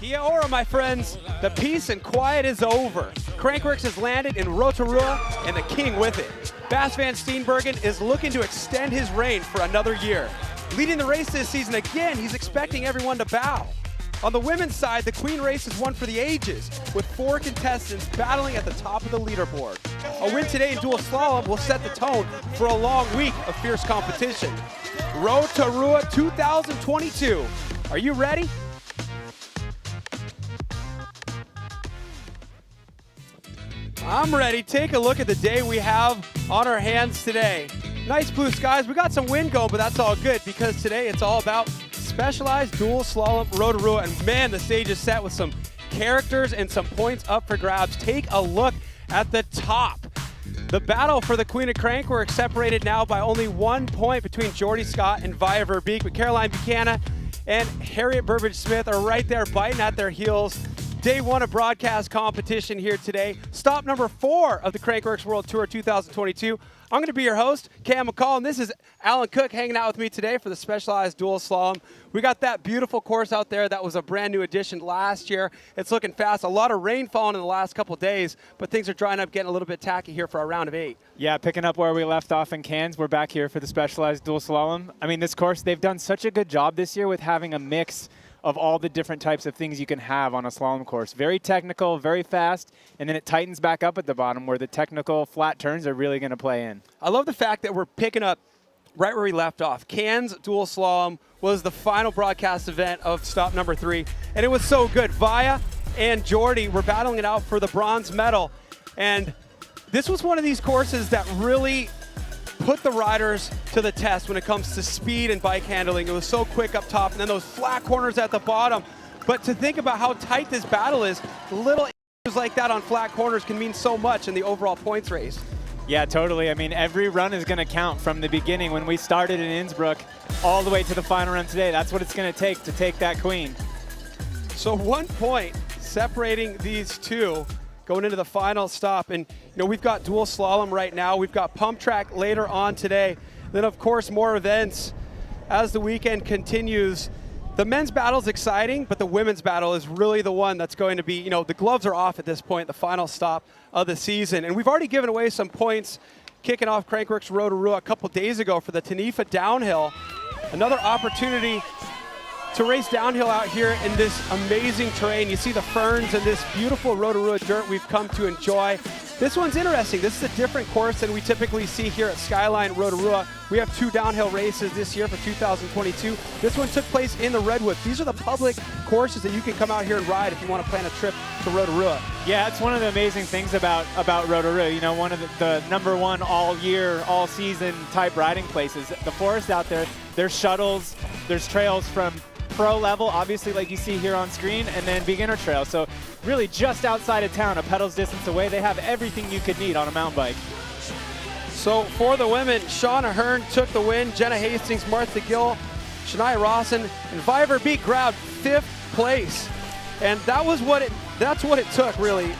Kia ora, my friends. The peace and quiet is over. Crankworx has landed in Rotorua, and the king with it. Bas van Steenbergen is looking to extend his reign for another year. Leading the race this season again, he's expecting everyone to bow. On the women's side, the Queen race is one for the ages, with 4 contestants battling at the top of the leaderboard. A win today in dual slalom will set the tone for a long week of fierce competition. Rotorua 2022. Are you ready? I'm ready. Take a look at the day we have on our hands today. Nice blue skies. We got some wind going, but that's all good because today it's all about specialized dual slalom Rotorua. And man, the stage is set with some characters and some points up for grabs. Take a look at the top. The battle for the Queen of Crankworx separated now by only 1 point between Jordy Scott and Via Verbeek, but Caroline Buchanan and Harriet Burbage-Smith are right there biting at their heels. Day 1 of broadcast competition here today. Stop number 4 of the Crankworx World Tour 2022. I'm going to be your host, Cam McCall, and this is Alan Cook hanging out with me today for the Specialized Dual Slalom. We got that beautiful course out there that was a brand new addition last year. It's looking fast. A lot of rain falling in the last couple days, but things are drying up, getting a little bit tacky here for our round of 8. Yeah, picking up where we left off in Cairns, we're back here for the Specialized Dual Slalom. I mean, this course, they've done such a good job this year with having a mix of all the different types of things you can have on a slalom course. Very technical, very fast, and then it tightens back up at the bottom where the technical flat turns are really going to play in. I love the fact that we're picking up right where we left off. Cairns Dual Slalom was the final broadcast event of stop number 3, and it was so good. Via and Jordy were battling it out for the bronze medal, and this was one of these courses that really put the riders to the test when it comes to speed and bike handling. It was so quick up top, and then those flat corners at the bottom. But to think about how tight this battle is, little issues like that on flat corners can mean so much in the overall points race. Yeah, totally. I mean, every run is going to count from the beginning when we started in Innsbruck all the way to the final run today. That's what it's going to take that queen. So 1 point separating these two going into the final stop. And you know, we've got dual slalom right now. We've got pump track later on today. Then of course more events as the weekend continues. The men's battle is exciting, but the women's battle is really the one that's going to be, you know, the gloves are off at this point, the final stop of the season. And we've already given away some points kicking off Crankworx Rotorua a couple days ago for the Tanifa downhill. Another opportunity to race downhill out here in this amazing terrain. You see the ferns and this beautiful Rotorua dirt we've come to enjoy. This one's interesting. This is a different course than we typically see here at Skyline Rotorua. We have 2 downhill races this year for 2022. This one took place in the Redwoods. These are the public courses that you can come out here and ride if you want to plan a trip to Rotorua. Yeah, it's one of the amazing things about Rotorua. You know, one of the number 1 all year, all season type riding places. The forest out there, there's shuttles, there's trails from pro level, obviously like you see here on screen, and then beginner trail. So really just outside of town, a pedal's distance away, they have everything you could need on a mountain bike. So for the women, Shauna Hearn took the win, Jenna Hastings, Martha Gill, Shania Rawson, and Via Verbeek grabbed 5th place. And that's what it took really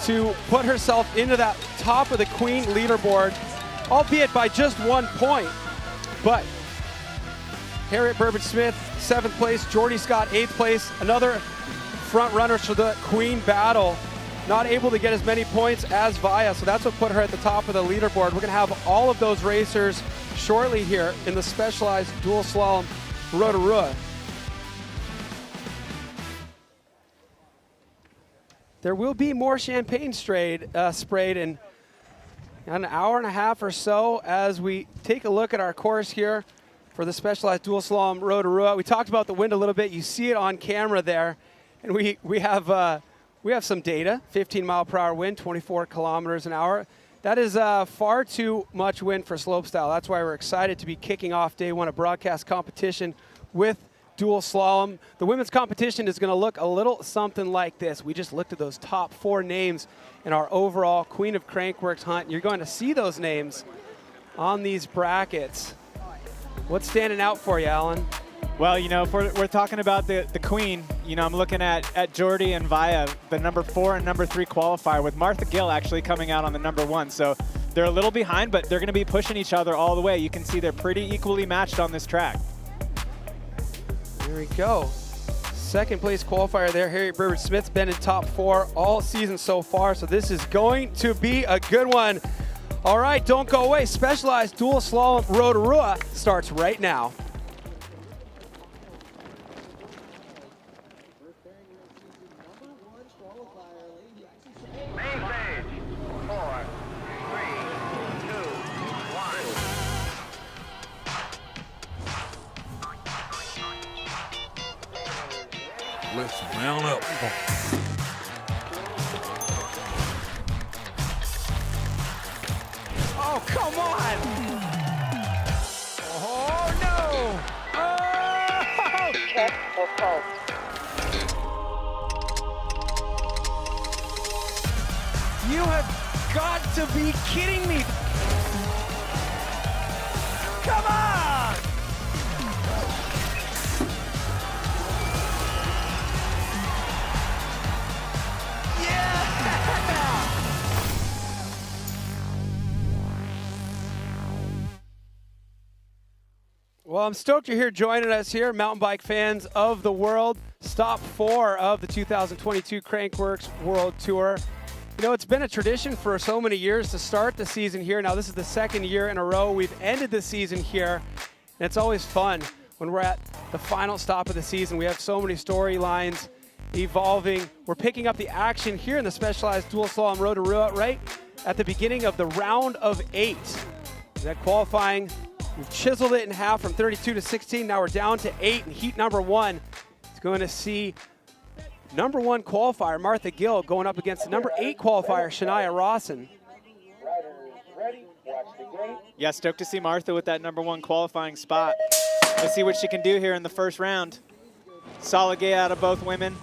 to put herself into that top of the Queen leaderboard, albeit by just 1 point. But Harriet Burbage-Smith, 7th place. Jordy Scott, 8th place. Another front runners for the Queen battle. Not able to get as many points as Via, so that's what put her at the top of the leaderboard. We're going to have all of those racers shortly here in the Specialized Dual Slalom Rotorua. There will be more champagne sprayed in an hour and a half or so as we take a look at our course here for the Specialized Dual Slalom Rotorua. We talked about the wind a little bit. You see it on camera there. And we have some data, 15-mile-per-hour wind, 24 kilometers an hour. That is far too much wind for slopestyle. That's why we're excited to be kicking off day 1 of broadcast competition with dual slalom. The women's competition is going to look a little something like this. We just looked at those top 4 names in our overall Queen of Crankworx hunt. You're going to see those names on these brackets. What's standing out for you, Alan? Well, you know, if we're talking about the Queen, you know, I'm looking at Jordy and Via, the number 4 and number 3 qualifier, with Martha Gill actually coming out on the number 1. So they're a little behind, but they're going to be pushing each other all the way. You can see they're pretty equally matched on this track. Here we go. Second place qualifier there, Harriet Burbage-Smith's been in top 4 all season so far, so this is going to be a good one. All right, don't go away. Specialized dual slalom Rotorua starts right now. Main stage. 4, 3, 2, 1. Let's mount up. Oh, come on! Oh, no! Oh! You have got to be kidding me! Come on! Yeah! Well, I'm stoked you're here joining us here, mountain bike fans of the world. Stop 4 of the 2022 Crankworx World Tour. You know, it's been a tradition for so many years to start the season here. Now, this is the second year in a row we've ended the season here. And it's always fun when we're at the final stop of the season. We have so many storylines evolving. We're picking up the action here in the Specialized Dual Slalom Rotorua right at the beginning of the round of 8. That qualifying, we've chiseled it in half from 32 to 16. Now we're down to 8 in heat number 1. It's going to see number 1 qualifier, Martha Gill, going up against the number 8 qualifier, Shania Rawson. Yeah, stoked to see Martha with that number 1 qualifying spot. Let's see what she can do here in the first round. Solid gate out of both women.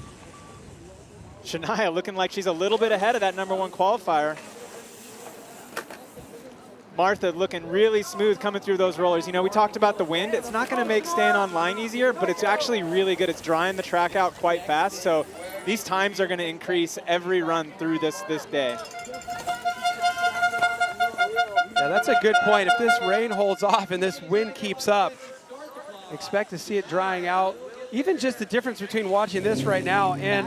Shania looking like she's a little bit ahead of that number 1 qualifier. Martha looking really smooth coming through those rollers. You know, we talked about the wind. It's not going to make staying on line easier, but it's actually really good. It's drying the track out quite fast, so these times are going to increase every run through this day. Yeah, that's a good point. If this rain holds off and this wind keeps up, expect to see it drying out. Even just the difference between watching this right now and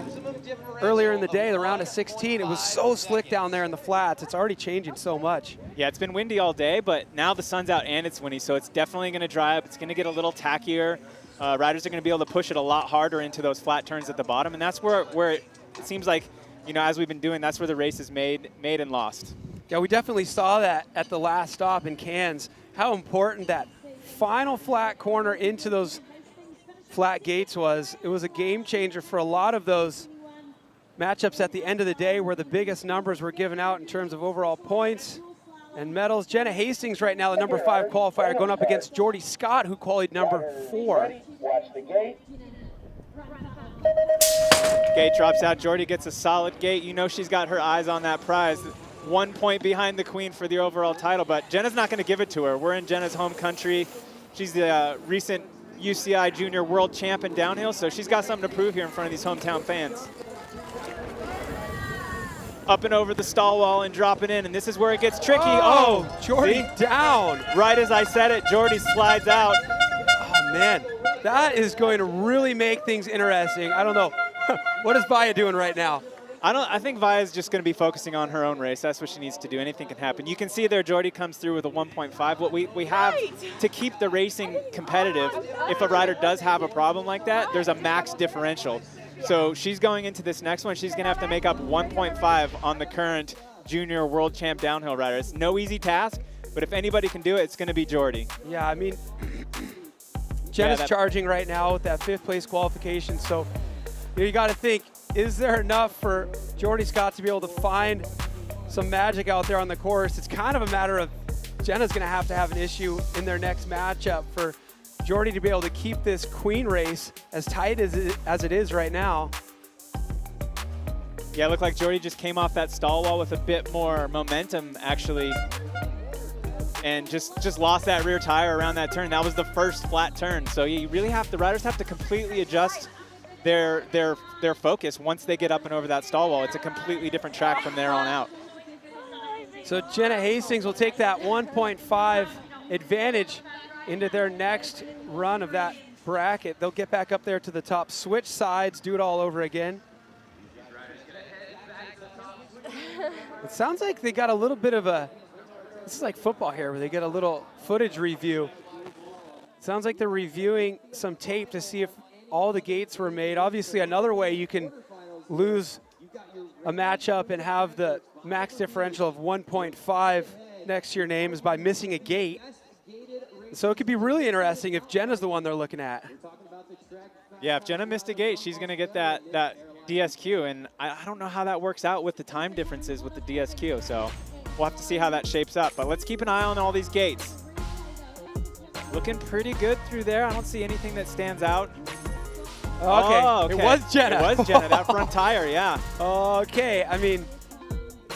earlier in the day, the round of 16, it was so slick down there in the flats. It's already changing so much. Yeah, it's been windy all day, but now the sun's out and it's windy, so it's definitely going to dry up. It's going to get a little tackier. Riders are going to be able to push it a lot harder into those flat turns at the bottom, and that's where it seems like, you know, as we've been doing, that's where the race is made and lost. Yeah, we definitely saw that at the last stop in Cairns, how important that final flat corner into those flat gates was. It was a game changer for a lot of those matchups at the end of the day where the biggest numbers were given out in terms of overall points and medals. Jenna Hastings right now, the number 5 qualifier, going up against Jordy Scott, who qualified number 4. Gate drops out. Jordy gets a solid gate. You know she's got her eyes on that prize. 1 point behind the queen for the overall title, but Jenna's not going to give it to her. We're in Jenna's home country. She's the recent UCI Junior World Champ in downhill, so she's got something to prove here in front of these hometown fans. Up and over the stall wall and dropping in, and this is where it gets tricky. Oh, Jordy down. Right as I said it, Jordy slides out. Oh, man. That is going to really make things interesting. I don't know. What is Vaya doing right now? I think Vaya's just going to be focusing on her own race. That's what she needs to do. Anything can happen. You can see there Jordy comes through with a 1.5. What we have to keep the racing competitive, if a rider does have a problem like that, there's a max differential. So she's going into this next one. She's going to have to make up 1.5 on the current junior world champ downhill rider. It's no easy task, but if anybody can do it, it's going to be Jordy. Yeah, I mean, Jenna's charging right now with that 5th place qualification. So you got to think, is there enough for Jordy Scott to be able to find some magic out there on the course? It's kind of a matter of Jenna's going to have an issue in their next matchup for Jordy to be able to keep this queen race as tight as it is right now. Yeah, it looked like Jordy just came off that stall wall with a bit more momentum, actually, and just lost that rear tire around that turn. That was the first flat turn. So you really the riders have to completely adjust their focus once they get up and over that stall wall. It's a completely different track from there on out. So Jenna Hastings will take that 1.5 advantage into their next run of that bracket. They'll get back up there to the top, switch sides, do it all over again. It sounds like they got a little bit of a, this is like football here, where they get a little footage review. It sounds like they're reviewing some tape to see if all the gates were made. Obviously, another way you can lose a matchup and have the max differential of 1.5 next to your name is by missing a gate. So it could be really interesting if Jenna's the one they're looking at. Yeah, if Jenna missed a gate, she's going to get that DSQ, and I don't know how that works out with the time differences with the DSQ, so we'll have to see how that shapes up. But let's keep an eye on all these gates. Looking pretty good through there. I don't see anything that stands out. Okay. Oh, okay. It was Jenna. It was Jenna, that front tire, yeah. Okay, I mean,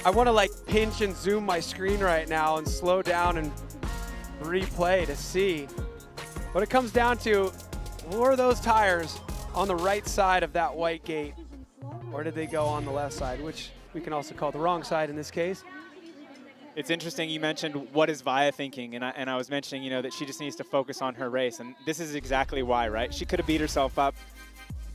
I want to like pinch and zoom my screen right now and slow down and replay to see. What it comes down to, were those tires on the right side of that white gate, or did they go on the left side, which we can also call the wrong side in this case? It's interesting you mentioned what is Via thinking, and I was mentioning, you know, that she just needs to focus on her race, and this is exactly why, right? She could have beat herself up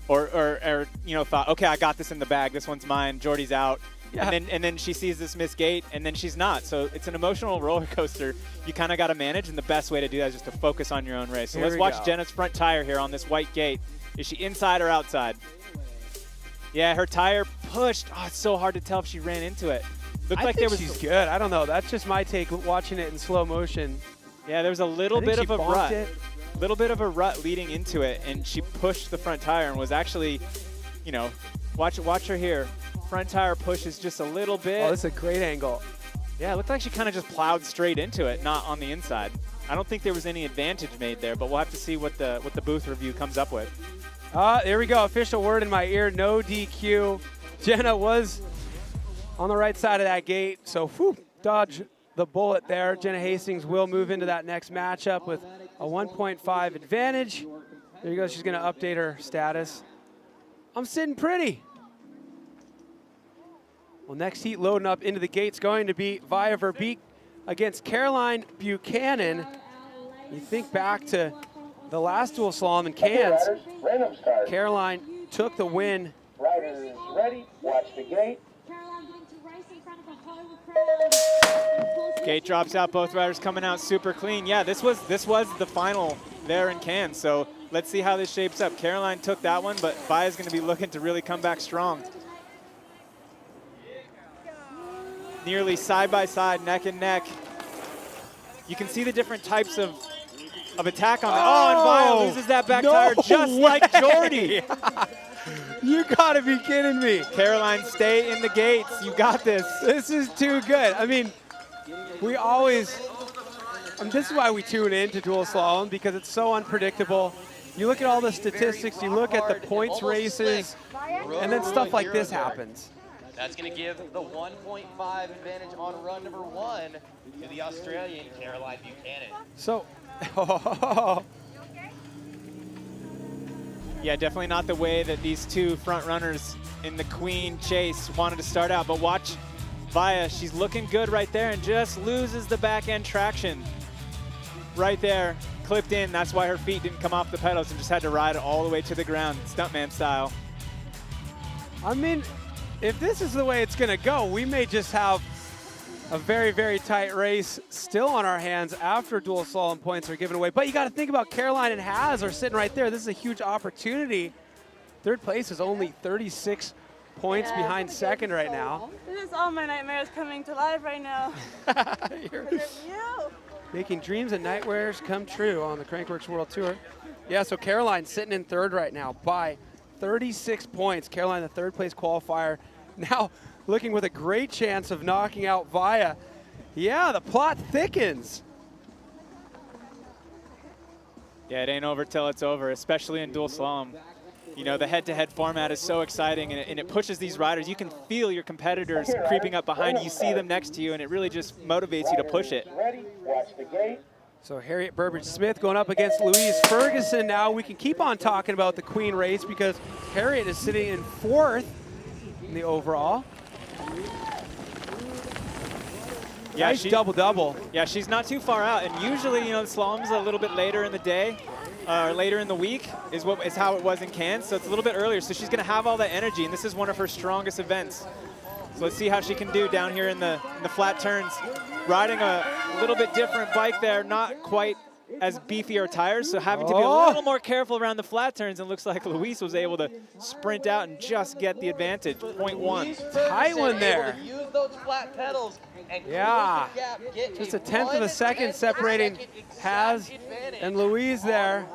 or you know, thought, okay, I got this in the bag, this one's mine, Jordy's out. Yeah. And then she sees this missed gate, and then she's not. So it's an emotional roller coaster you kind of got to manage, and the best way to do that is just to focus on your own race. So let's watch Jenna's front tire here on this white gate. Is she inside or outside? Yeah, her tire pushed. Oh, it's so hard to tell if she ran into it. Looked like there was. She's good. I don't know. That's just my take watching it in slow motion. Yeah, there was a little bit of a rut. Little bit of a rut leading into it, and she pushed the front tire and was actually, you know, watch her here. Front tire pushes just a little bit. Oh, that's a great angle. Yeah, it looked like she kind of just plowed straight into it, not on the inside. I don't think there was any advantage made there, but we'll have to see what the booth review comes up with. There we go. Official word in my ear, no DQ. Jenna was on the right side of that gate, so whew, dodge the bullet there. Jenna Hastings will move into that next matchup with a 1.5 advantage. There you go. She's going to update her status. I'm sitting pretty. Well, next heat loading up into the gates going to be Via Verbeek against Caroline Buchanan. You think back to the last dual slalom in Cairns. Caroline took the win. Riders ready, watch the gate. Gate drops out, both riders coming out super clean. Yeah, this was the final there in Cairns, so let's see how this shapes up. Caroline took that one, but Via's going to be looking to really come back strong. Nearly side by side, neck and neck. You can see the different types of attack on it. Oh, and Via loses that back tire just like Jordy. You gotta be kidding me. Caroline, stay in the gates. You got this. This is too good. I mean, we always, this is why we tune in to dual slalom, because it's so unpredictable. You look at all the statistics, you look at the points races, and then stuff like this happens. That's going to give the 1.5 advantage on run number 1 to the Australian Caroline Buchanan. So, yeah, definitely not the way that these two front runners in the Queen chase wanted to start out. But watch Via, she's looking good right there and just loses the back end traction. Right there, clipped in. That's why her feet didn't come off the pedals and just had to ride it all the way to the ground, stuntman style. I mean, if this is the way it's going to go, we may just have a very, very tight race still on our hands after dual slalom points are given away. But you got to think about Caroline and Haz are sitting right there. This is a huge opportunity. Third place is only 36 points behind second right now. This is all my nightmares coming to life right now. You're Because of you. making dreams and nightmares come true on the Crankworx World Tour. Yeah, so Caroline sitting in third right now by 36 points. Caroline, the third place qualifier, now looking with a great chance of knocking out Via. Yeah, the plot thickens. Yeah, it ain't over till it's over, especially in dual slalom. You know, the head-to-head format is so exciting, and it pushes these riders. You can feel your competitors creeping up behind you. You see them next to you, and it really just motivates you to push it. Ready, watch the gate. So Harriet Burbridge-Smith going up against Louise Ferguson now. We can keep on talking about the Queen race because Harriet is sitting in fourth in the overall. Yeah, nice double-double. Yeah, she's not too far out, and usually, you know, the slalom's a little bit later in the day. later in the week is how it was in Cairns. So it's a little bit earlier. So she's going to have all that energy, and this is one of her strongest events. So let's see how she can do down here in the flat turns. Riding a little bit different bike there, not quite as beefy or tires, so having to be a little more careful around the flat turns, and looks like Luis was able to sprint out and just get the advantage, 0.1. Tight one there. Use those flat pedals and Yeah, close the gap. Get just a tenth of a second separating Haz and Louise there.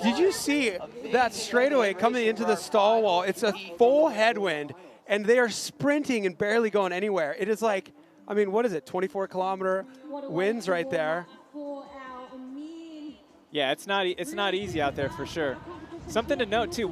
Did you see that straightaway coming into the stall wall? It's a full headwind, and they are sprinting and barely going anywhere. It is like, I mean, what is it, 24-kilometer winds right there. Yeah, it's not easy out there for sure. Something to note too,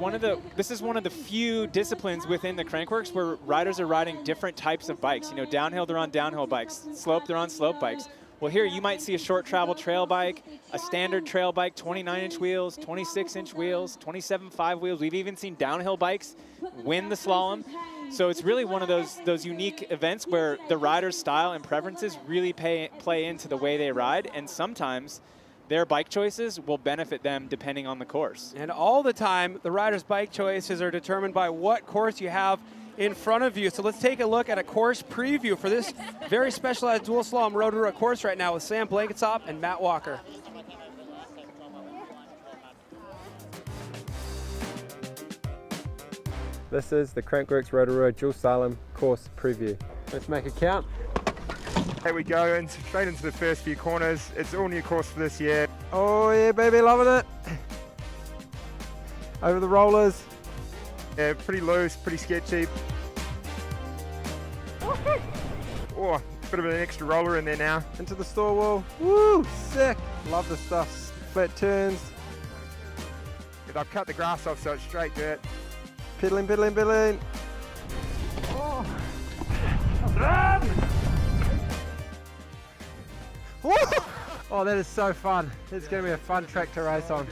this is one of the few disciplines within the Crankworx where riders are riding different types of bikes. You know, downhill they're on downhill bikes, slope they're on slope bikes. Well, here you might see a short travel trail bike, a standard trail bike, 29-inch wheels, 26-inch wheels, 27.5 wheels. We've even seen downhill bikes win the slalom. So it's really one of those unique events where the rider's style and preferences really play into the way they ride, and sometimes their bike choices will benefit them depending on the course. And all the time, the rider's bike choices are determined by what course you have in front of you. So let's take a look at a course preview for this very specialized dual slalom Rotorua course right now with Sam Blanketsop and Matt Walker. This is the Crankworx Rotorua dual slalom course preview. Let's make it count. Here we go, and straight into the first few corners. It's all new course for this year. Oh yeah, baby, loving it. Over the rollers. Yeah, pretty loose, pretty sketchy. Oh, bit of an extra roller in there now. Into the store wall. Woo, sick. Love the stuff. Flat turns. But I've cut the grass off so it's straight dirt. Pedaling, pedaling, pedaling. Oh, that is so fun. It's going to be a fun track to race on.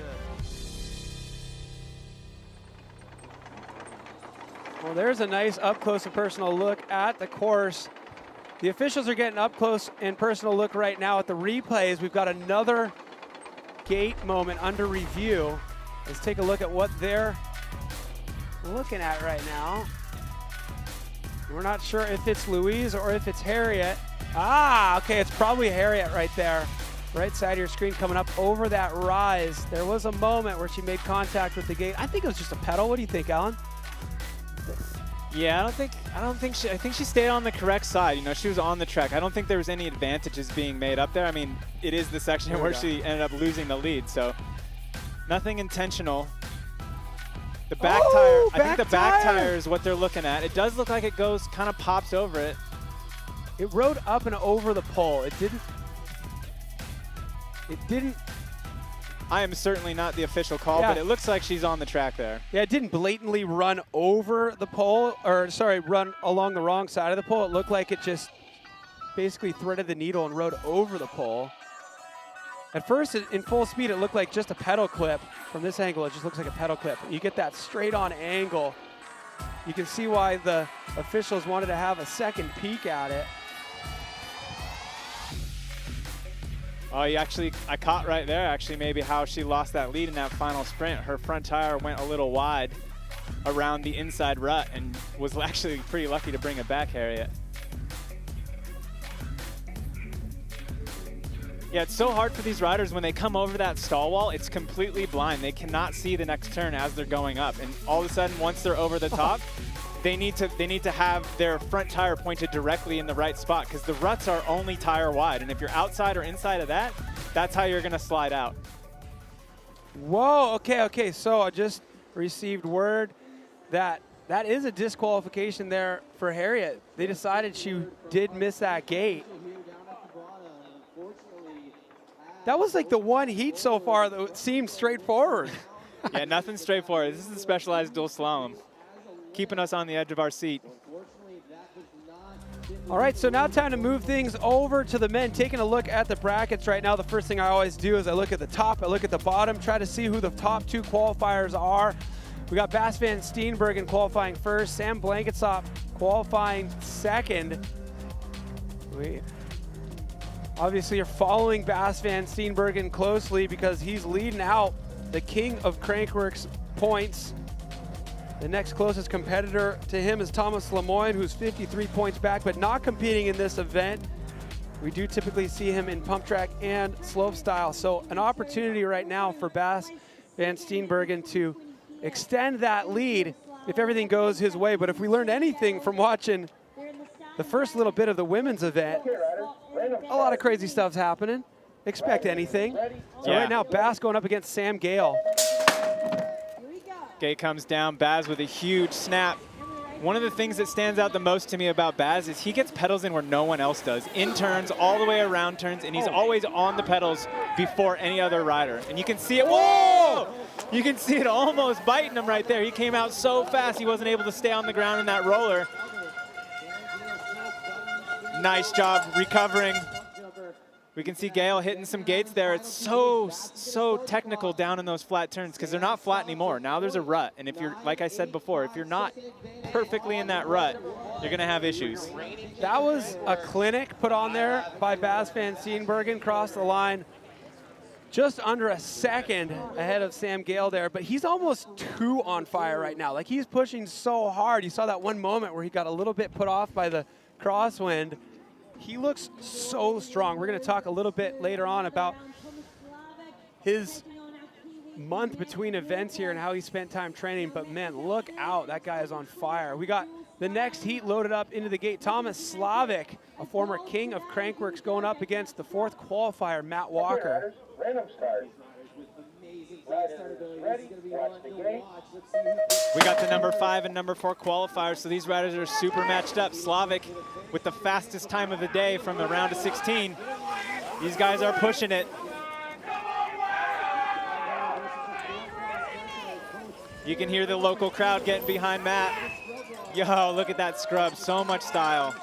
Well, there's a nice up-close and personal look at the course. The officials are getting up-close and personal look right now at the replays. We've got another gate moment under review. Let's take a look at what they're looking at right now. We're not sure if it's Louise or if it's Harriet. Ah, okay, it's probably Harriet right there. Right side of your screen coming up over that rise. There was a moment where she made contact with the gate. I think it was just a pedal. What do you think, Alan? Yeah, I think she stayed on the correct side. You know, she was on the track. I don't think there was any advantages being made up there. I mean, it is the section where she ended up losing the lead, so nothing intentional. The back tire, I think the back tire is what they're looking at. It does look like it goes, kind of pops over it. It rode up and over the pole. It didn't. I am certainly not the official call, but it looks like she's on the track there. Yeah, it didn't blatantly run over the pole, or sorry, run along the wrong side of the pole. It looked like it just basically threaded the needle and rode over the pole. At first, in full speed, it looked like just a pedal clip. From this angle, it just looks like a pedal clip. You get that straight on angle. You can see why the officials wanted to have a second peek at it. Oh, I caught right there, actually, maybe how she lost that lead in that final sprint. Her front tire went a little wide around the inside rut and was actually pretty lucky to bring it back, Harriet. Yeah, it's so hard for these riders when they come over that stall wall. It's completely blind. They cannot see the next turn as they're going up. And all of a sudden, once they're over the top, they need to have their front tire pointed directly in the right spot because the ruts are only tire wide. And if you're outside or inside of that, that's how you're going to slide out. Whoa, okay. So I just received word that is a disqualification there for Harriet. They decided she did miss that gate. That was like the one heat so far that seemed straightforward. Yeah, nothing straightforward. This is the specialized dual slalom, keeping us on the edge of our seat. All right, so now time to move things over to the men. Taking a look at the brackets right now, the first thing I always do is I look at the top, I look at the bottom, try to see who the top two qualifiers are. We got Bas van Steenbergen qualifying first, Sam Blanketsop qualifying second. Obviously, you're following Bas van Steenbergen closely because he's leading out the king of Crankworx points. The next closest competitor to him is Thomas Lemoyne, who's 53 points back, but not competing in this event. We do typically see him in pump track and slopestyle. So an opportunity right now for Bas van Steenbergen to extend that lead if everything goes his way. But if we learned anything from watching the first little bit of the women's event, a lot of crazy stuff's happening. Expect anything. So right now, Bas going up against Sam Gale. Gate comes down, Baz with a huge snap. One of the things that stands out the most to me about Baz is he gets pedals in where no one else does. In turns, all the way around turns, and he's always on the pedals before any other rider. And you can see it, whoa! You can see it almost biting him right there. He came out so fast he wasn't able to stay on the ground in that roller. Nice job recovering. We can see Gale hitting some gates there. It's so technical down in those flat turns because they're not flat anymore. Now there's a rut, and if you're, like I said before, if you're not perfectly in that rut, you're gonna have issues. That was a clinic put on there by Bas van Steenbergen, crossed the line just under a second ahead of Sam Gale there, but he's almost 2 on fire right now. Like, he's pushing so hard. You saw that one moment where he got a little bit put off by the crosswind. He looks so strong. We're going to talk a little bit later on about his month between events here and how he spent time training. But man, look out. That guy is on fire. We got the next heat loaded up into the gate. Thomas Slavic, a former king of Crankworx, going up against the 4th qualifier, Matt Walker. Random start. Ready, watch the gate. We got the number 5 and number 4 qualifiers, so these riders are super matched up. Slavic with the fastest time of the day from the round of 16. These guys are pushing it. You can hear the local crowd getting behind Matt. Yo, look at that scrub, so much style.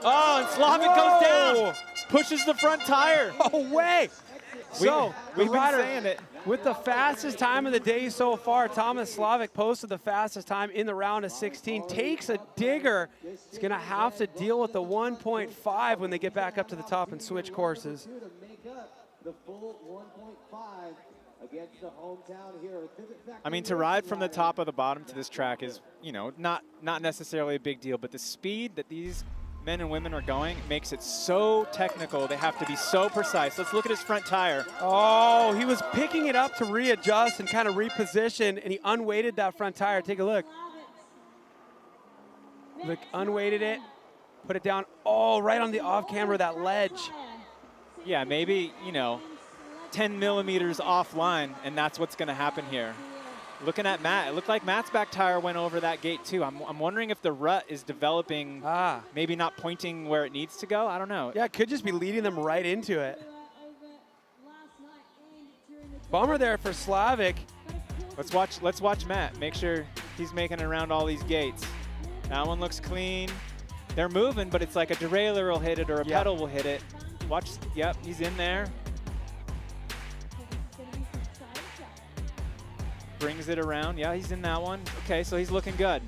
Oh, and Slavic goes down, pushes the front tire. Oh, way. So, we've the been rider saying it. with the fastest time of the day so far, Thomas Slavic posted the fastest time in the round of 16, takes a digger. He's gonna have to deal with the 1.5 when they get back up to the top and switch courses. I mean, to ride from the top of the bottom to this track is, you know, not necessarily a big deal, but the speed that these men and women are going makes it so technical. They have to be so precise. Let's look at his front tire. Oh, he was picking it up to readjust and kind of reposition, and he unweighted that front tire. Take a look. Look, unweighted it, put it down. Oh, right on the off camera, that ledge. Yeah, maybe, you know, 10 millimeters offline, and that's what's going to happen here. Looking at Matt, it looked like Matt's back tire went over that gate too. I'm wondering if the rut is developing, maybe not pointing where it needs to go. I don't know. Yeah, it could just be leading them right into it. Bummer there for Slavic. Let's watch Matt. Make sure he's making it around all these gates. That one looks clean. They're moving, but it's like a derailleur will hit it or a pedal will hit it. Watch, yep, he's in there. Brings it around. Yeah, he's in that one. Okay, so he's looking good.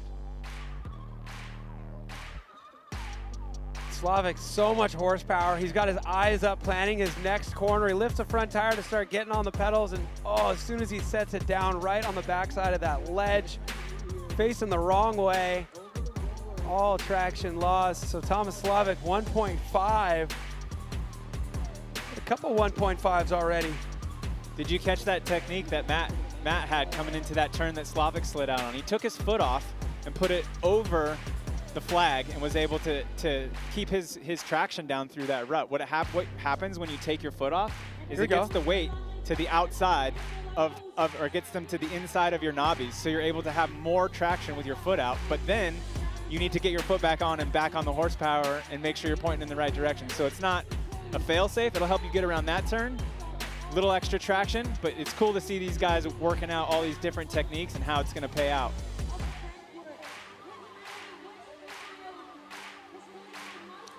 Slavic, so much horsepower. He's got his eyes up, planning his next corner. He lifts the front tire to start getting on the pedals, and oh, as soon as he sets it down right on the backside of that ledge, facing the wrong way, all traction lost. So Thomas Slavic, 1.5. A couple 1.5s already. Did you catch that technique that Matt had coming into that turn that Slavic slid out on? He took his foot off and put it over the flag and was able to keep his traction down through that rut. What happens when you take your foot off is it gets the weight to the outside or gets them to the inside of your knobbies, so you're able to have more traction with your foot out, but then you need to get your foot back on and back on the horsepower and make sure you're pointing in the right direction. So it's not a fail-safe. It'll help you get around that turn. Little extra traction, but it's cool to see these guys working out all these different techniques and how it's going to pay out.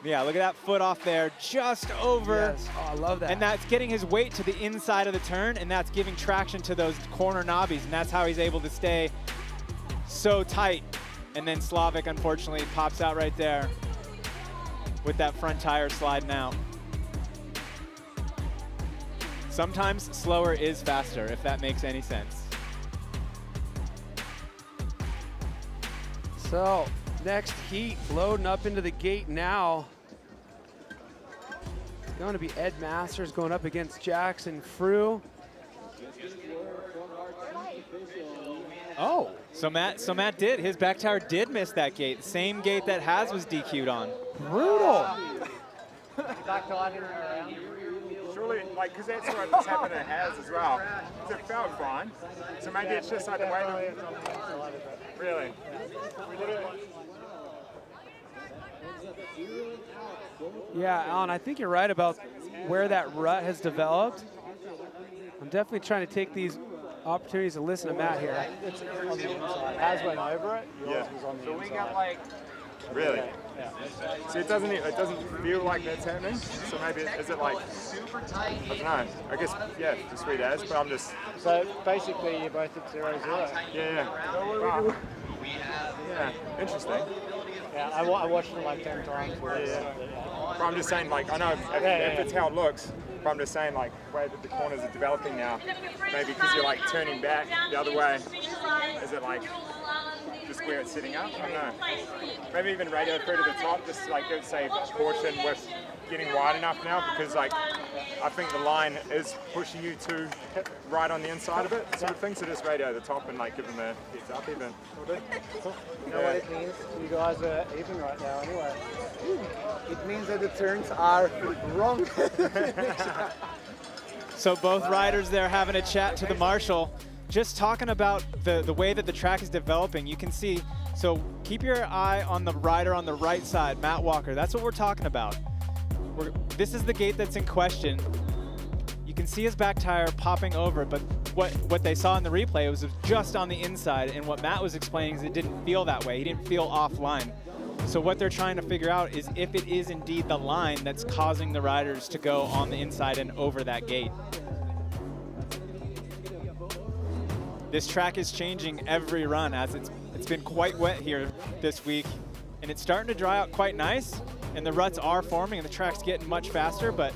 Yeah, look at that foot off there, just over. Yes. Oh, I love that. And that's getting his weight to the inside of the turn, and that's giving traction to those corner knobbies, and that's how he's able to stay so tight. And then Slavic, unfortunately, pops out right there with that front tire sliding out. Sometimes slower is faster, if that makes any sense. So, next heat, loading up into the gate now. It's going to be Ed Masters going up against Jackson Frew. Oh, so Matt did. His back tire did miss that gate. Same gate that Haz was DQ'd on. Brutal. Surely, like, because that's what this happened to Haz as well. It felt fine. So maybe it's just like the way that. Really? Yeah, Alan, I think you're right about where that rut has developed. I'm definitely trying to take these opportunities to listen to Matt here. It's on the inside. Haz went over it. Yours was on the inside. We got like. Really? See, it doesn't feel like that's happening. So maybe is it like Super tight. I don't know. I guess just sweet as, but I'm just So basically, you're both at 0-0. yeah. Wow. Yeah, interesting. Yeah, I watched it like 10 times. Yeah. But I'm just saying, like, I know if it's how it looks, but I'm just saying, like, the way that the corners are developing now, maybe because you're like turning back the other way, is it like just where it's sitting up? I don't know. Maybe even radio through to the top, just like say caution with getting wide enough now, because like I think the line is pushing you to hit right on the inside of it, sort of thing. So just radio the top and like give them a heads up even. You know what it means? You guys are even right now anyway. It means that the turns are wrong. So both riders there having a chat to the marshal, just talking about the way that the track is developing. You can see, so keep your eye on the rider on the right side, Matt Walker. That's what we're talking about. This is the gate that's in question. You can see his back tire popping over, but what they saw in the replay was just on the inside, and what Matt was explaining is it didn't feel that way. He didn't feel offline. So what they're trying to figure out is if it is indeed the line that's causing the riders to go on the inside and over that gate. This track is changing every run, as it's been quite wet here this week, and it's starting to dry out quite nice, and the ruts are forming and the track's getting much faster, but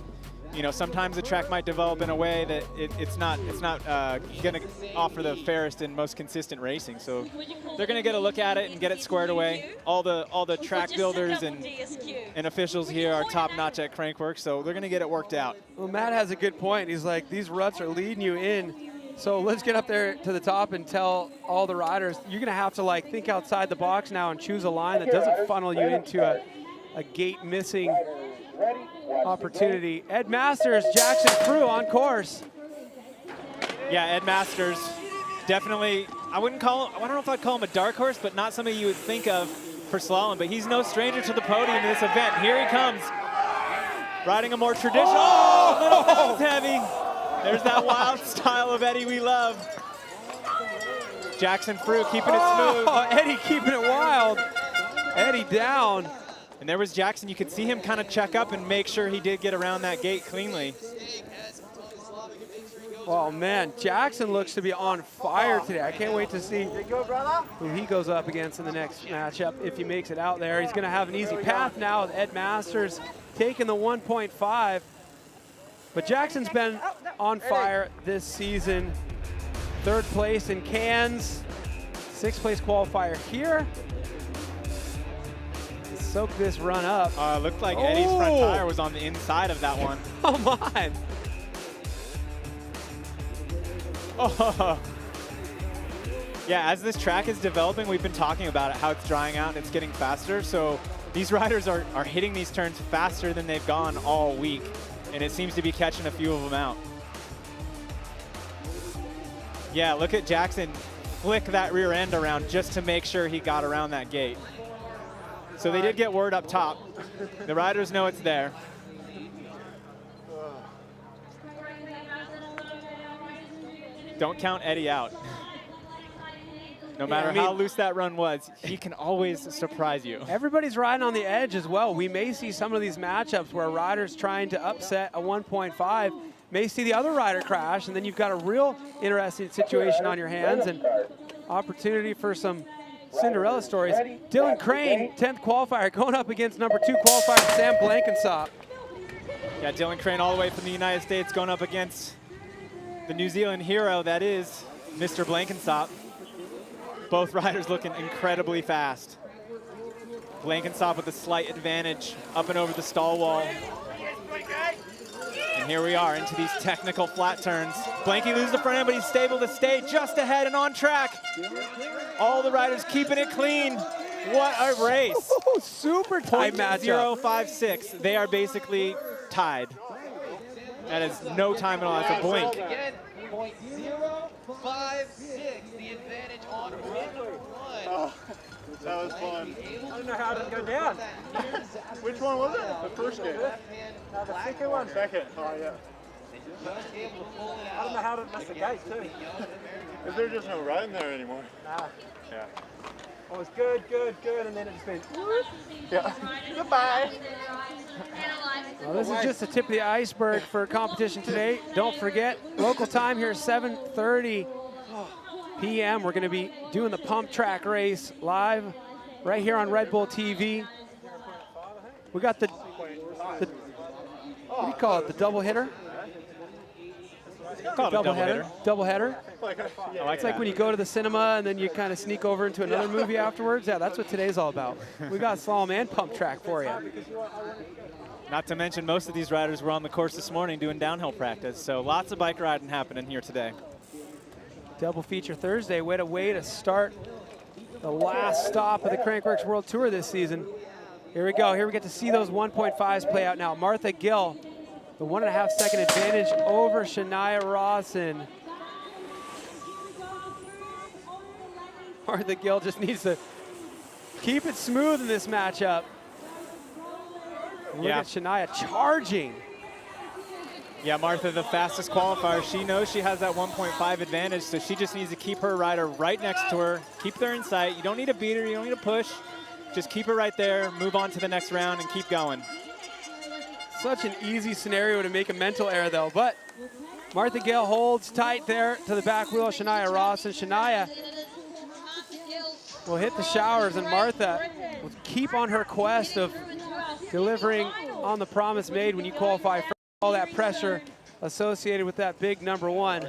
you know, sometimes the track might develop in a way that it's not going to offer the fairest and most consistent racing. So they're going to get a look at it and get it squared away. All the track builders and officials here are top notch at Crankworx, so they're going to get it worked out. Well, Matt has a good point. He's like, these ruts are leading you in. So let's get up there to the top and tell all the riders, you're going to have to like think outside the box now and choose a line that doesn't funnel you into a gate missing opportunity. Ed Masters, Jackson Frew on course. Yeah, Ed Masters, definitely, I don't know if I'd call him a dark horse, but not somebody you would think of for slalom, but he's no stranger to the podium in this event. Here he comes, riding a more traditional, little bounce heavy. There's that wild style of Eddie we love. Jackson Frew keeping it smooth. Oh, Eddie keeping it wild. Eddie down. And there was Jackson. You could see him kind of check up and make sure he did get around that gate cleanly. Oh man, Jackson looks to be on fire today. I can't wait to see who he goes up against in the next matchup if he makes it out there. He's going to have an easy path now with Ed Masters taking the 1.5. But Jackson's been on fire this season. 3rd place in Cairns, 6th place qualifier here. Soak this run up. Looked like Eddie's front tire was on the inside of that one. Come on. Oh. Yeah, as this track is developing, we've been talking about it, how it's drying out and it's getting faster. So these riders are hitting these turns faster than they've gone all week. And it seems to be catching a few of them out. Yeah, look at Jackson flick that rear end around just to make sure he got around that gate. So they did get word up top. The riders know it's there. Don't count Eddie out. No matter how loose that run was, he can always surprise you. Everybody's riding on the edge as well. We may see some of these matchups where riders trying to upset a 1.5 may see the other rider crash, and then you've got a real interesting situation on your hands and opportunity for some Cinderella stories. Dylan Crane, 10th qualifier, going up against number 2 qualifier Sam Blankensop. Yeah, Dylan Crane all the way from the United States going up against the New Zealand hero that is Mr. Blankensop. Both riders looking incredibly fast. Blankensop with a slight advantage up and over the stall wall. And here we are into these technical flat turns. Blanky loses the front end, but he's stable to stay just ahead and on track. All the riders keeping it clean. What a race. Super tight matchup. 0.056. They are basically tied. That is no time at all. That's a blink. Again, 0.056, the advantage on run number 1. That was fun. I don't know how to go down. Which one was it? The first game? No, the second one. Second. Oh, yeah. I don't know how to miss the gate, too. Is there just no riding there anymore? Nah. Yeah. It was good, and then it just went, whoop. Yeah. Goodbye. Well, this is just the tip of the iceberg for competition today. Don't forget, local time here, 7:30 p.m. We're going to be doing the pump track race live right here on Red Bull TV. We got the what do you call it, the double hitter? Call it a double hitter. Double header. I like It's like when you go to the cinema and then you kind of sneak over into another movie afterwards. Yeah, that's what today's all about. We got slalom and pump track for you. Not to mention, most of these riders were on the course this morning doing downhill practice, so lots of bike riding happening here today. Double feature Thursday. What a way to start the last stop of the Crankworx World Tour this season. Here we go. Here we get to see those 1.5s play out now. Martha Gill, the 1.5 second advantage over Shania Rawson. Martha Gill just needs to keep it smooth in this matchup. Look at Shania charging. Yeah, Martha, the fastest qualifier. She knows she has that 1.5 advantage, so she just needs to keep her rider right next to her. Keep her in sight. You don't need to beat her. You don't need to push. Just keep her right there, move on to the next round, and keep going. Such an easy scenario to make a mental error, though. But Martha Gill holds tight there to the back wheel of Shania Rawson. Shania will hit the showers, and Martha will keep on her quest of delivering on the promise made when you qualify for all that pressure associated with that big number 1.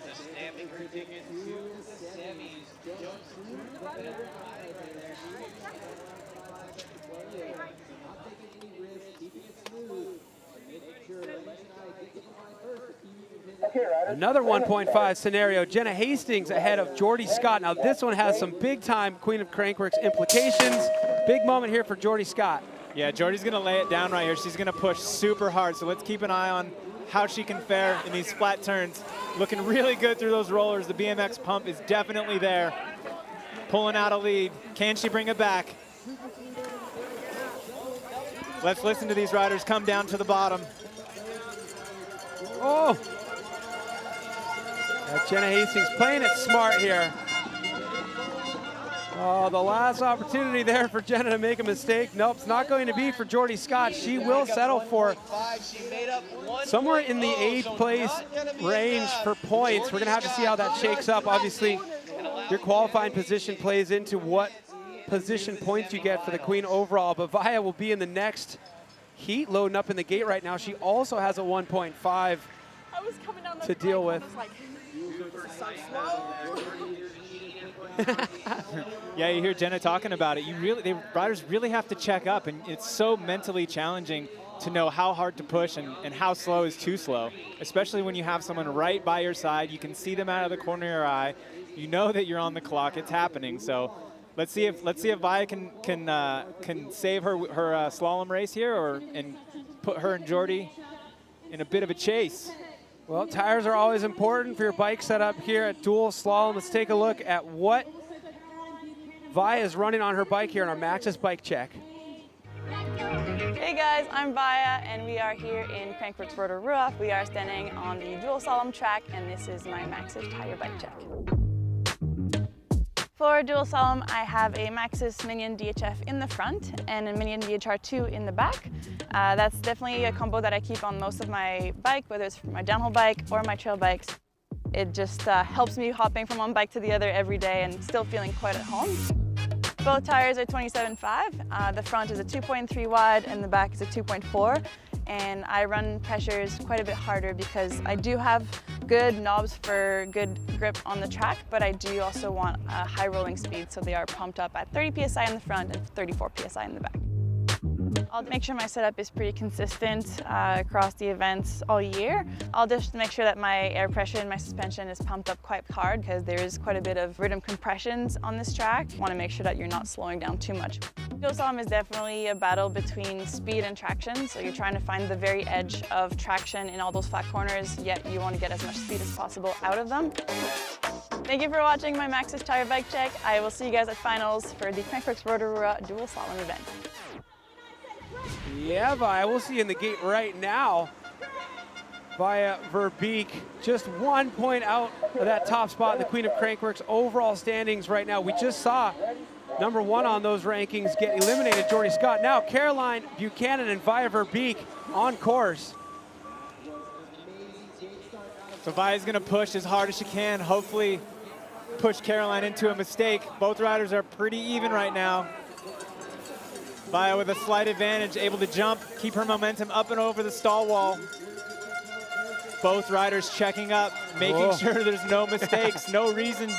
Another 1.5 scenario. Jenna Hastings ahead of Jordy Scott. Now this one has some big time Queen of Crankworx implications. Big moment here for Jordy Scott. Yeah, Jordy's gonna lay it down right here. She's gonna push super hard, so let's keep an eye on how she can fare in these flat turns. Looking really good through those rollers. The BMX pump is definitely there. Pulling out a lead. Can she bring it back? Let's listen to these riders come down to the bottom. Oh! Jenna Hastings playing it smart here. Oh, the last opportunity there for Jenna to make a mistake. Nope, it's not going to be for Jordy Scott. She will settle for somewhere in the 8th place range for points. We're going to have to see how that shakes up. Obviously, your qualifying position plays into what position points you get for the Queen overall. But Vaya will be in the next heat loading up in the gate right now. She also has a 1.5 to deal with. Yeah, you hear Jenna talking about it. Riders really have to check up, and it's so mentally challenging to know how hard to push and how slow is too slow, especially when you have someone right by your side. You can see them out of the corner of your eye. You know that you're on the clock. It's happening. So let's see if Vaya can save her slalom race here, and put her and Jordy in a bit of a chase. Well, tires are always important for your bike setup here at Dual Slalom. Let's take a look at what Vaya is running on her bike here in our Maxxis bike check. Hey guys, I'm Vaya and we are here in Crankworx Rotorua. We are standing on the Dual Slalom track and this is my Maxxis tire bike check. For Dual Slalom, I have a Maxxis Minion DHF in the front and a Minion DHR2 in the back. That's definitely a combo that I keep on most of my bike, whether it's for my downhill bike or my trail bikes. It just helps me hopping from one bike to the other every day and still feeling quite at home. Both tires are 27.5. The front is a 2.3 wide and the back is a 2.4. And I run pressures quite a bit harder because I do have good knobs for good grip on the track, but I do also want a high rolling speed, so they are pumped up at 30 psi in the front and 34 psi in the back. I'll make sure my setup is pretty consistent across the events all year. I'll just make sure that my air pressure in my suspension is pumped up quite hard because there is quite a bit of rhythm compressions on this track. I want to make sure that you're not slowing down too much. Dual slalom is definitely a battle between speed and traction, so you're trying to find the very edge of traction in all those flat corners, yet you want to get as much speed as possible out of them. Thank you for watching my Maxxis Tire Bike Check. I will see you guys at finals for the Crankworx Rotorua dual slalom event. Yeah, Vi, we'll see you in the gate right now. Via Verbeek, just 1 point out of that top spot in the Queen of Crankworx overall standings right now. We just saw #1 on those rankings get eliminated, Jordy Scott. Now Caroline Buchanan and Via Verbeek on course. So Via's gonna push as hard as she can, hopefully push Caroline into a mistake. Both riders are pretty even right now. Via with a slight advantage, able to jump, keep her momentum up and over the stall wall. Both riders checking up, making sure there's no mistakes, no reason.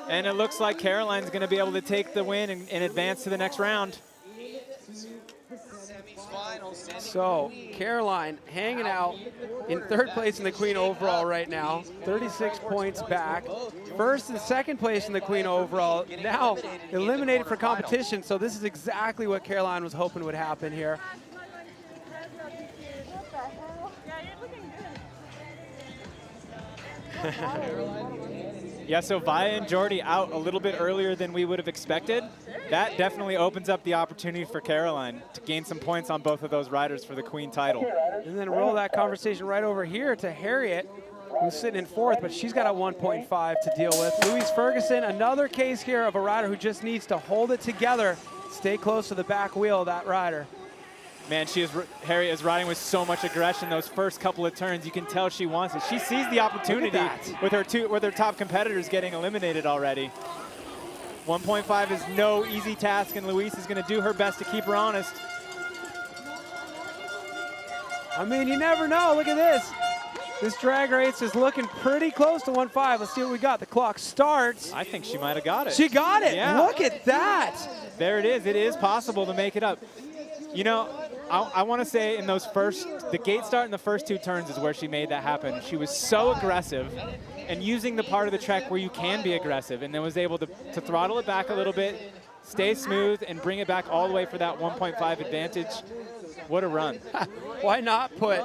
And it looks like Caroline's gonna be able to take the win and advance to the next round. So Caroline hanging out in 3rd place in the Queen overall right now, 36 points back. 1st and 2nd place in the Queen overall, now eliminated for competition. So this is exactly what Caroline was hoping would happen here. Yeah, so Via and Jordy out a little bit earlier than we would have expected. That definitely opens up the opportunity for Caroline to gain some points on both of those riders for the Queen title. And then roll that conversation right over here to Harriet, who's sitting in 4th, but she's got a 1.5 to deal with. Louise Ferguson, another case here of a rider who just needs to hold it together, stay close to the back wheel of that rider. Man, Harriet is riding with so much aggression those first couple of turns. You can tell she wants it. She sees the opportunity with her top competitors getting eliminated already. 1.5 is no easy task, and Louise is going to do her best to keep her honest. I mean, you never know. Look at this. This drag race is looking pretty close to 1.5. Let's see what we got. The clock starts. I think she might have got it. She got it. Yeah. Look at that. There it is. It is possible to make it up. You know, I want to say in those the gate start in the first 2 turns is where she made that happen. She was so aggressive and using the part of the track where you can be aggressive, and then was able to throttle it back a little bit, stay smooth, and bring it back all the way for that 1.5 advantage. What a run. Why not put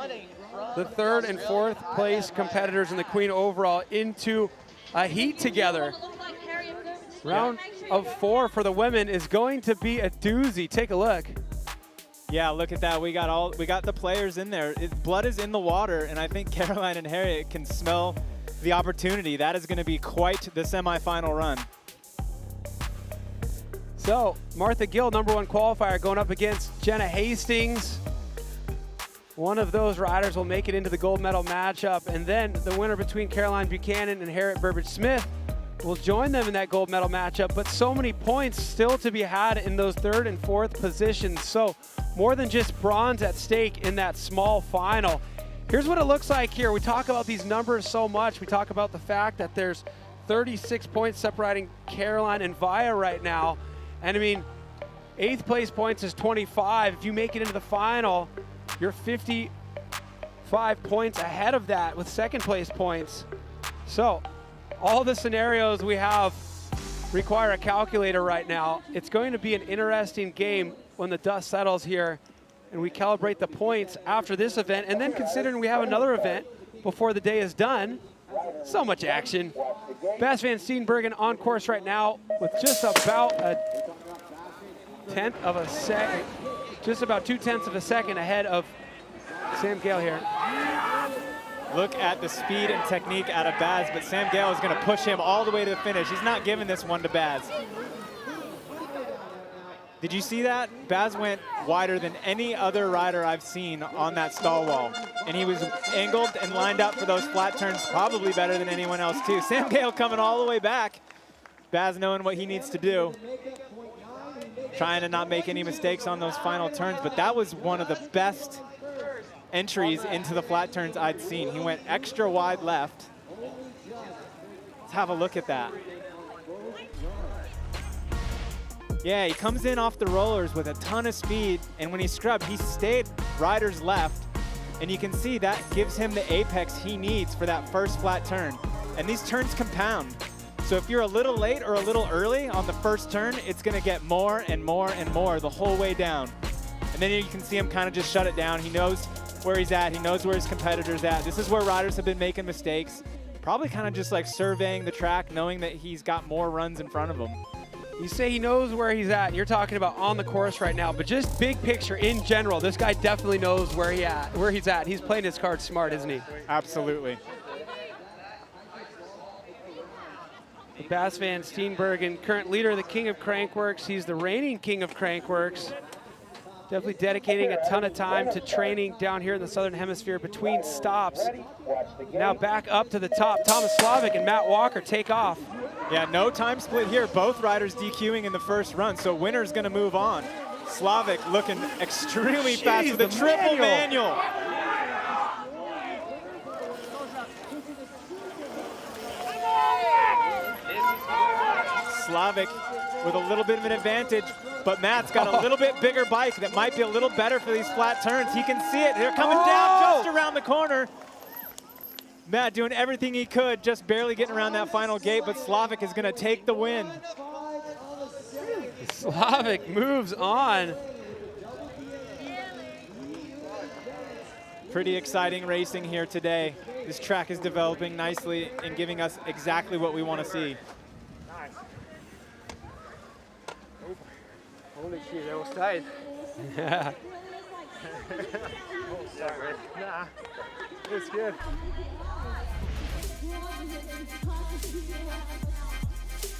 the 3rd and 4th place competitors in the Queen overall into a heat together? Round of 4 for the women is going to be a doozy. Take a look. Yeah, look at that. We got the players in there. Blood is in the water, and I think Caroline and Harriet can smell the opportunity. That is going to be quite the semifinal run. So Martha Gill, #1 qualifier, going up against Jenna Hastings. One of those riders will make it into the gold medal matchup, and then the winner between Caroline Buchanan and Harriet Burbage-Smith will join them in that gold medal matchup. But so many points still to be had in those 3rd and 4th positions. So more than just bronze at stake in that small final. Here's what it looks like here. We talk about these numbers so much. We talk about the fact that there's 36 points separating Caroline and Via right now. And I mean, 8th place points is 25. If you make it into the final, you're 55 points ahead of that with 2nd place points. So all the scenarios we have require a calculator right now. It's going to be an interesting game when the dust settles here and we calibrate the points after this event. And then considering we have another event before the day is done, so much action. Bas van Steenbergen on course right now with just about a 10th of a second, just about 2/10 of a second ahead of Sam Gale here. Look at the speed and technique out of Baz, but Sam Gale is going to push him all the way to the finish. He's not giving this one to Baz. Did you see that? Baz went wider than any other rider I've seen on that stall wall. And he was angled and lined up for those flat turns probably better than anyone else too. Sam Gale coming all the way back. Baz knowing what he needs to do. trying to not make any mistakes on those final turns, but that was one of the best entries into the flat turns I'd seen. He went extra wide left. Let's have a look at that. Yeah, he comes in off the rollers with a ton of speed, and when he scrubbed, he stayed rider's left, and you can see that gives him the apex he needs for that first flat turn. And these turns compound. So if you're a little late or a little early on the first turn, it's gonna get more and more and more the whole way down. And then you can see him kind of just shut it down. He knows where he's at, he knows where his competitor's at. This is where riders have been making mistakes. Probably kind of just like surveying the track, knowing that he's got more runs in front of him. You say he knows where he's at, and you're talking about on the course right now, but just big picture in general, this guy definitely knows where he's at. He's playing his cards smart, isn't he? Absolutely. Bas van Steenbergen, current leader of the King of Crankworx. He's the reigning King of Crankworx. Definitely dedicating a ton of time to training down here in the Southern Hemisphere between stops. Now back up to the top. Thomas Slavic and Matt Walker take off. Yeah, no time split here. Both riders DQing in the first run, so winner's gonna move on. Slavic looking extremely fast with a triple manual. Slavic with a little bit of an advantage, but Matt's got a little bit bigger bike that might be a little better for these flat turns. He can see it. They're coming down just around the corner. Matt doing everything he could, just barely getting around that final gate, but Slavic is going to take the win. Slavic moves on. Pretty exciting racing here today. This track is developing nicely and giving us exactly what we want to see. Holy shit, that was tight. Yeah. Nah, it's good.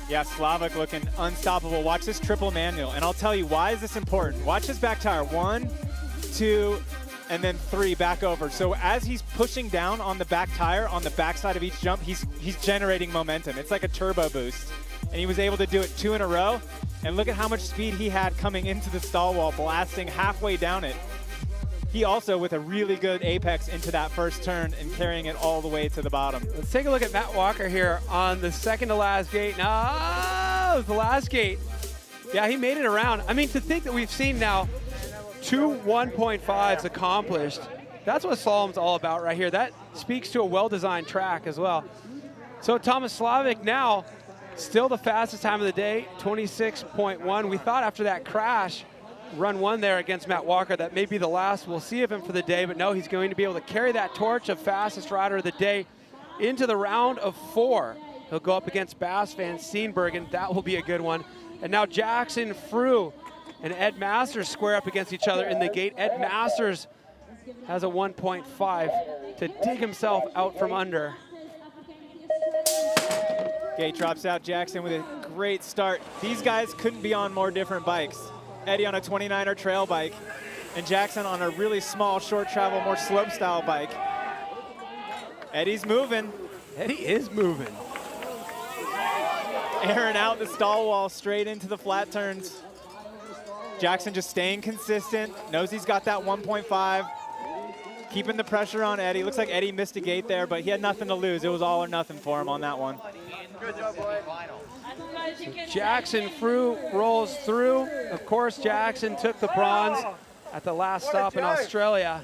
Yeah, Slavic looking unstoppable. Watch this triple manual, and I'll tell you why is this important. Watch his back tire, 1, 2, and then 3 back over. So as he's pushing down on the back tire on the backside of each jump, he's generating momentum. It's like a turbo boost, and he was able to do it 2 in a row. And look at how much speed he had coming into the stall wall, blasting halfway down it. He also with a really good apex into that first turn and carrying it all the way to the bottom. Let's take a look at Matt Walker here on the second to last gate. No, it was the last gate. Yeah, he made it around. I mean, to think that we've seen now 2 1.5s accomplished, that's what Slalom's all about right here. That speaks to a well-designed track as well. So Thomas Slavic now, still the fastest time of the day, 26.1. We thought after that crash, run 1 there against Matt Walker, that may be the last we'll see of him for the day, but no, he's going to be able to carry that torch of fastest rider of the day into the round of 4. He'll go up against Bas van Steenbergen. That will be a good one. And now Jackson Frew and Ed Masters square up against each other in the gate. Ed Masters has a 1.5 to dig himself out from under. Gate drops out Jackson with a great start. These guys couldn't be on more different bikes. Eddie on a 29er trail bike, and Jackson on a really small, short travel, more slope style bike. Eddie's moving. Eddie is moving. Airing out the stall wall straight into the flat turns. Jackson just staying consistent, knows he's got that 1.5. Keeping the pressure on Eddie. Looks like Eddie missed a gate there, but he had nothing to lose. It was all or nothing for him on that one. Good job, boy. Jackson Frew rolls through. Of course, Jackson took the bronze at the last stop in Australia.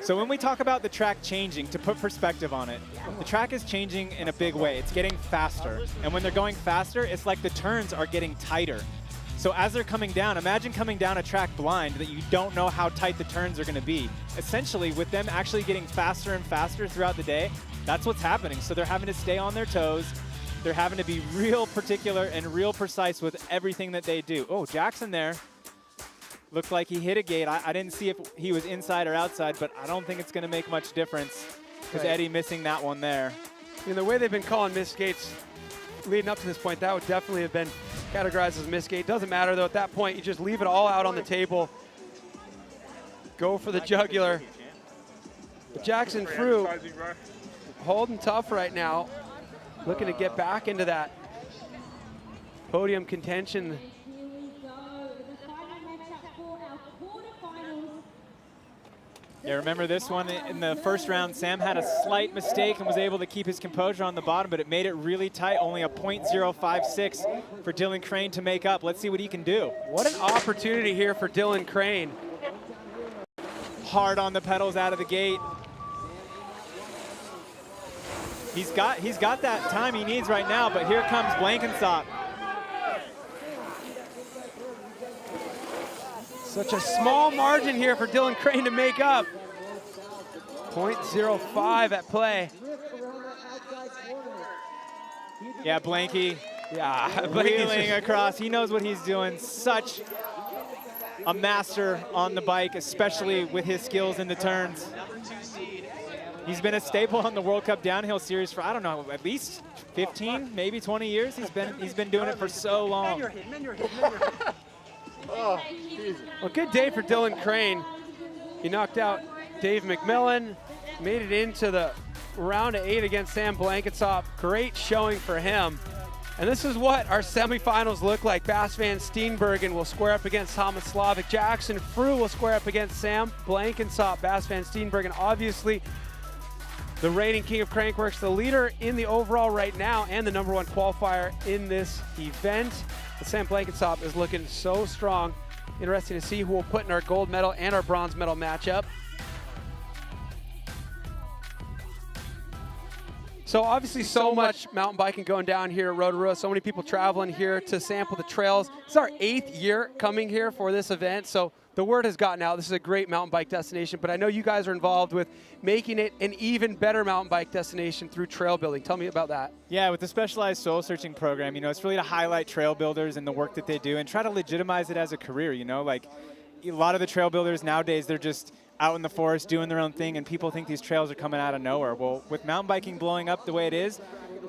So when we talk about the track changing, to put perspective on it, the track is changing in a big way. It's getting faster. And when they're going faster, it's like the turns are getting tighter. So as they're coming down, imagine coming down a track blind that you don't know how tight the turns are going to be. Essentially, with them actually getting faster and faster throughout the day, that's what's happening. So they're having to stay on their toes. They're having to be real particular and real precise with everything that they do. Oh, Jackson there. Looked like he hit a gate. I didn't see if he was inside or outside, but I don't think it's going to make much difference because Eddie missing that one there. You know, the way they've been calling missed gates leading up to this point, that would definitely have been categorized as a missed gate. Doesn't matter, though. At that point, you just leave it all out on the table. Go for the jugular. But Jackson Frew holding tough right now, looking to get back into that podium contention. Yeah, remember this one in the first round, Sam had a slight mistake and was able to keep his composure on the bottom, but it made it really tight, only a .056 for Dylan Crane to make up. Let's see what he can do. What an opportunity here for Dylan Crane. Hard on the pedals out of the gate. He's got that time he needs right now, but here comes Blankensop. Such a small margin here for Dylan Crane to make up. .05 at play. Yeah, Blanky. Yeah, Wheeling across. He knows what he's doing. Such a master on the bike, especially with his skills in the turns. He's been a staple on the World Cup Downhill Series for, I don't know, at least 15, maybe 20 years. He's been doing it for so long. Well, good day for Dylan Crane. He knocked out Dave McMillan, made it into the round of 8 against Sam Blankensop. Great showing for him. And this is what our semifinals look like. Bas van Steenbergen will square up against Thomas Slavic. Jackson Frew will square up against Sam Blankensop. Bas van Steenbergen, obviously the reigning king of Crankworx, the leader in the overall right now, and the #1 qualifier in this event. But Sam Blankensop is looking so strong. Interesting to see who will put in our gold medal and our bronze medal matchup. So obviously so much mountain biking going down here at Rotorua. So many people traveling here to sample the trails. It's our 8th year coming here for this event. So the word has gotten out. This is a great mountain bike destination, but I know you guys are involved with making it an even better mountain bike destination through trail building. Tell me about that. Yeah, with the specialized soil searching program, you know, it's really to highlight trail builders and the work that they do and try to legitimize it as a career, you know, like a lot of the trail builders nowadays, they're just out in the forest doing their own thing and people think these trails are coming out of nowhere. Well, with mountain biking blowing up the way it is,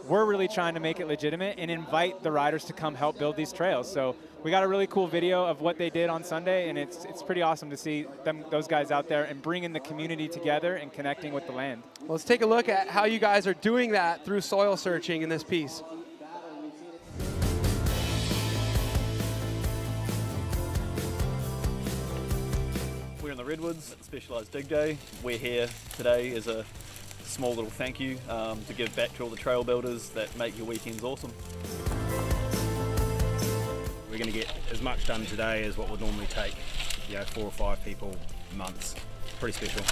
we're really trying to make it legitimate and invite the riders to come help build these trails. So we got a really cool video of what they did on Sunday, and it's pretty awesome to see those guys out there and bringing the community together and connecting with the land. Well, let's take a look at how you guys are doing that through soil searching in this piece. We're in the Redwoods at Specialised Dig Day. We're here today as a small little thank you to give back to all the trail builders that make your weekends awesome. We're going to get as much done today as what would normally take, 4 or 5 people months. Pretty special.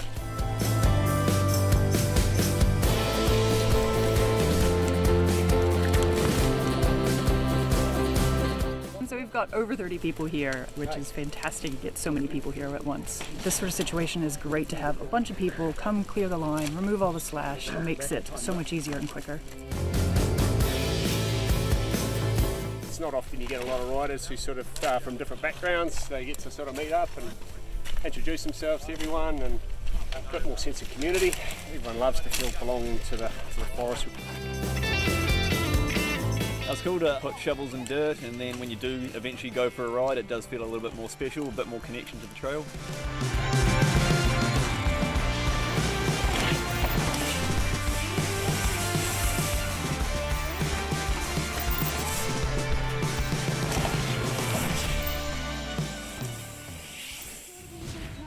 So we've got over 30 people here, which is fantastic to get so many people here at once. This sort of situation is great to have a bunch of people come clear the line, remove all the slash, and makes it so much easier and quicker. It's not often you get a lot of riders who sort of from different backgrounds. They get to sort of meet up and introduce themselves to everyone and a bit more sense of community. Everyone loves to feel belonging to the forest. It's cool to put shovels in dirt, and then when you do eventually go for a ride, it does feel a little bit more special, a bit more connection to the trail.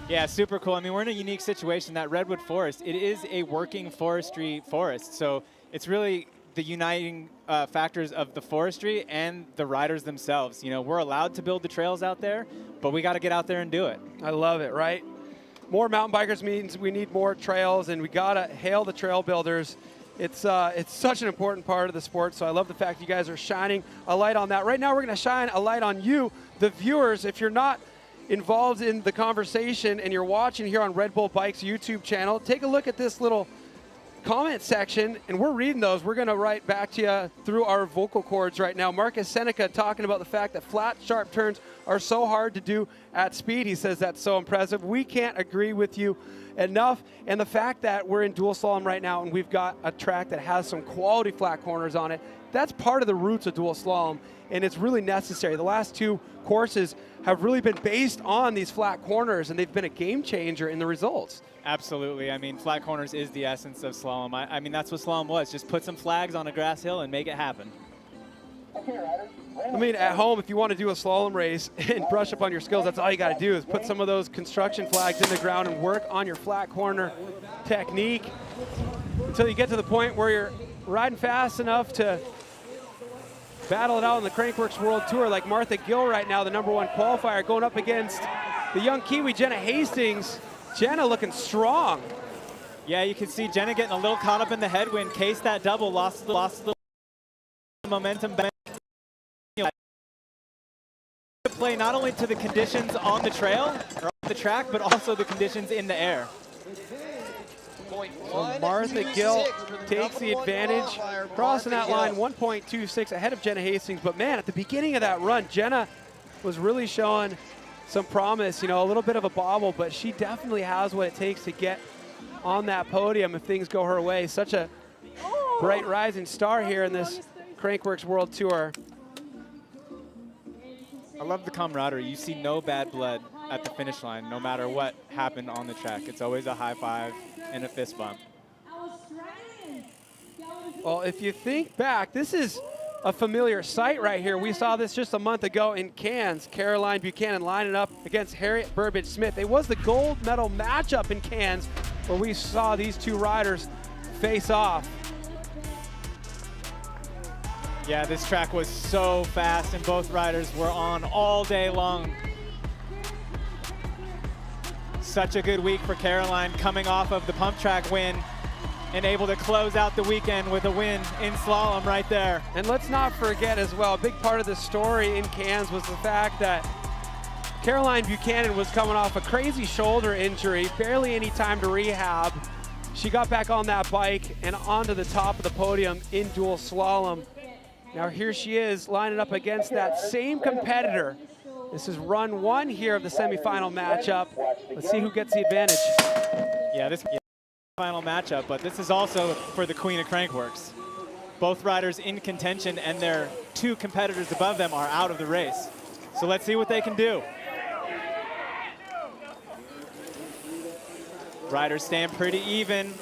Yeah, super cool. I mean, we're in a unique situation. That Redwood Forest, it is a working forestry forest. So it's really the uniting factors of the forestry and the riders themselves. You know, we're allowed to build the trails out there, but we got to get out there and do it. I love it, right? More mountain bikers means we need more trails, and we got to hail the trail builders. It's such an important part of the sport, so I love the fact you guys are shining a light on that. Right now, we're going to shine a light on you, the viewers. If you're not involved in the conversation and you're watching here on Red Bull Bikes YouTube channel, take a look at this little comment section, and we're reading those. We're going to write back to you through our vocal cords right now. Marcus Seneca talking about the fact that flat, sharp turns are so hard to do at speed. He says that's so impressive. We can't agree with you enough. And the fact that we're in dual slalom right now and we've got a track that has some quality flat corners on it, that's part of the roots of dual slalom, and it's really necessary. The last 2 courses have really been based on these flat corners, and they've been a game changer in the results. Absolutely. I mean, flat corners is the essence of slalom. I mean, that's what slalom was. Just put some flags on a grass hill and make it happen. I mean, at home, if you want to do a slalom race and brush up on your skills, that's all you got to do is put some of those construction flags in the ground and work on your flat corner technique until you get to the point where you're riding fast enough to battle it out on the Crankworx World Tour, like Martha Gill right now, the #1 qualifier, going up against the young Kiwi, Jenna Hastings. Jenna looking strong. Yeah, you can see Jenna getting a little caught up in the headwind. Case that double, lost the momentum back. Play not only to the conditions on the trail or on the track, but also the conditions in the air. So Martha Gill takes the advantage, crossing that line 1.26 ahead of Jenna Hastings. But man, at the beginning of that run, Jenna was really showing some promise, you know, a little bit of a bobble, but she definitely has what it takes to get on that podium if things go her way. Such a bright rising star here in this Crankworx World Tour. I love the camaraderie. You see no bad blood at the finish line, no matter what happened on the track. It's always a high five and a fist bump. Well, if you think back, this is a familiar sight right here. We saw this just a month ago in Cairns. Caroline Buchanan lining up against Harriet Burbage-Smith. It was the gold medal matchup in Cairns where we saw these two riders face off. Yeah, this track was so fast and both riders were on all day long. Such a good week for Caroline, coming off of the pump track win and able to close out the weekend with a win in slalom right there. And let's not forget as well, a big part of the story in Cairns was the fact that Caroline Buchanan was coming off a crazy shoulder injury, barely any time to rehab. She got back on that bike and onto the top of the podium in dual slalom. Now here she is lining up against that same competitor. This is run 1 here of the semifinal matchup. Let's see who gets the advantage. Yeah, this final matchup, but this is also for the Queen of Crankworx. Both riders in contention and their 2 competitors above them are out of the race. So let's see what they can do. Riders stand pretty even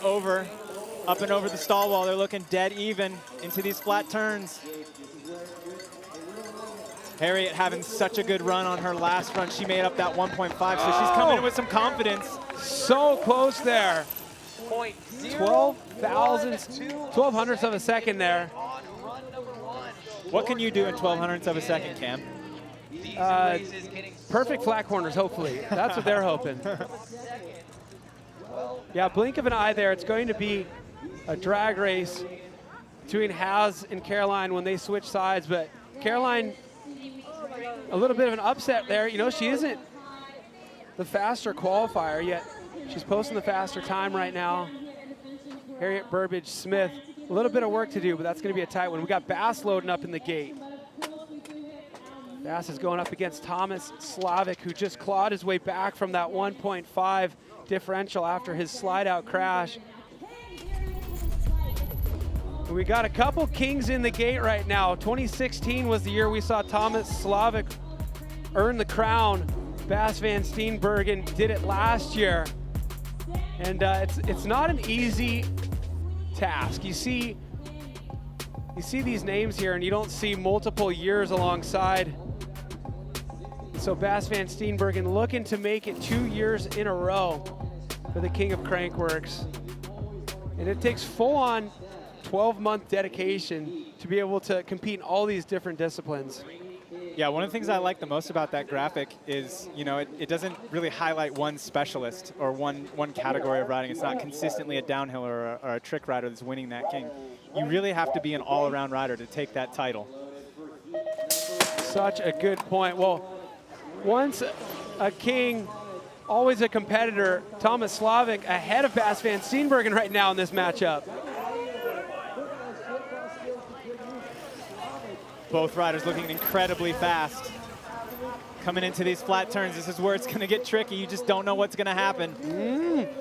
up and over the stall wall. They're looking dead even into these flat turns. Harriet having such a good run on her last run. She made up that 1.5, so she's coming in with some confidence. So close there. 12 hundredths of a second there. What can you do in 12 hundredths of a second, Cam? Perfect flat corners, hopefully. That's what they're hoping. Yeah, blink of an eye there. It's going to be a drag race between Haz and Caroline when they switch sides, but Caroline, a little bit of an upset there. You know, she isn't the faster qualifier, yet she's posting the faster time right now. Harriet Burbage-Smith, a little bit of work to do, but that's going to be a tight one. We got Bass loading up in the gate. Bass is going up against Thomas Slavic, who just clawed his way back from that 1.5 differential after his slide-out crash. We got a couple kings in the gate right now. 2016 was the year we saw Thomas Slavic earn the crown. Bas van Steenbergen did it last year. And it's not an easy task. You see these names here and you don't see multiple years alongside. So Bas van Steenbergen looking to make it 2 years in a row for the King of Crankworx. And it takes full-on 12-month dedication to be able to compete in all these different disciplines. Yeah, one of the things I like the most about that graphic is, you know, it doesn't really highlight one specialist or one category of riding. It's not consistently a downhill or a trick rider that's winning that king. You really have to be an all-around rider to take that title. Such a good point. Well, once a king, always a competitor. Thomas Slavic ahead of Bas van Steenbergen right now in this matchup. Both riders looking incredibly fast. Coming into these flat turns, this is where it's going to get tricky. You just don't know what's going to happen.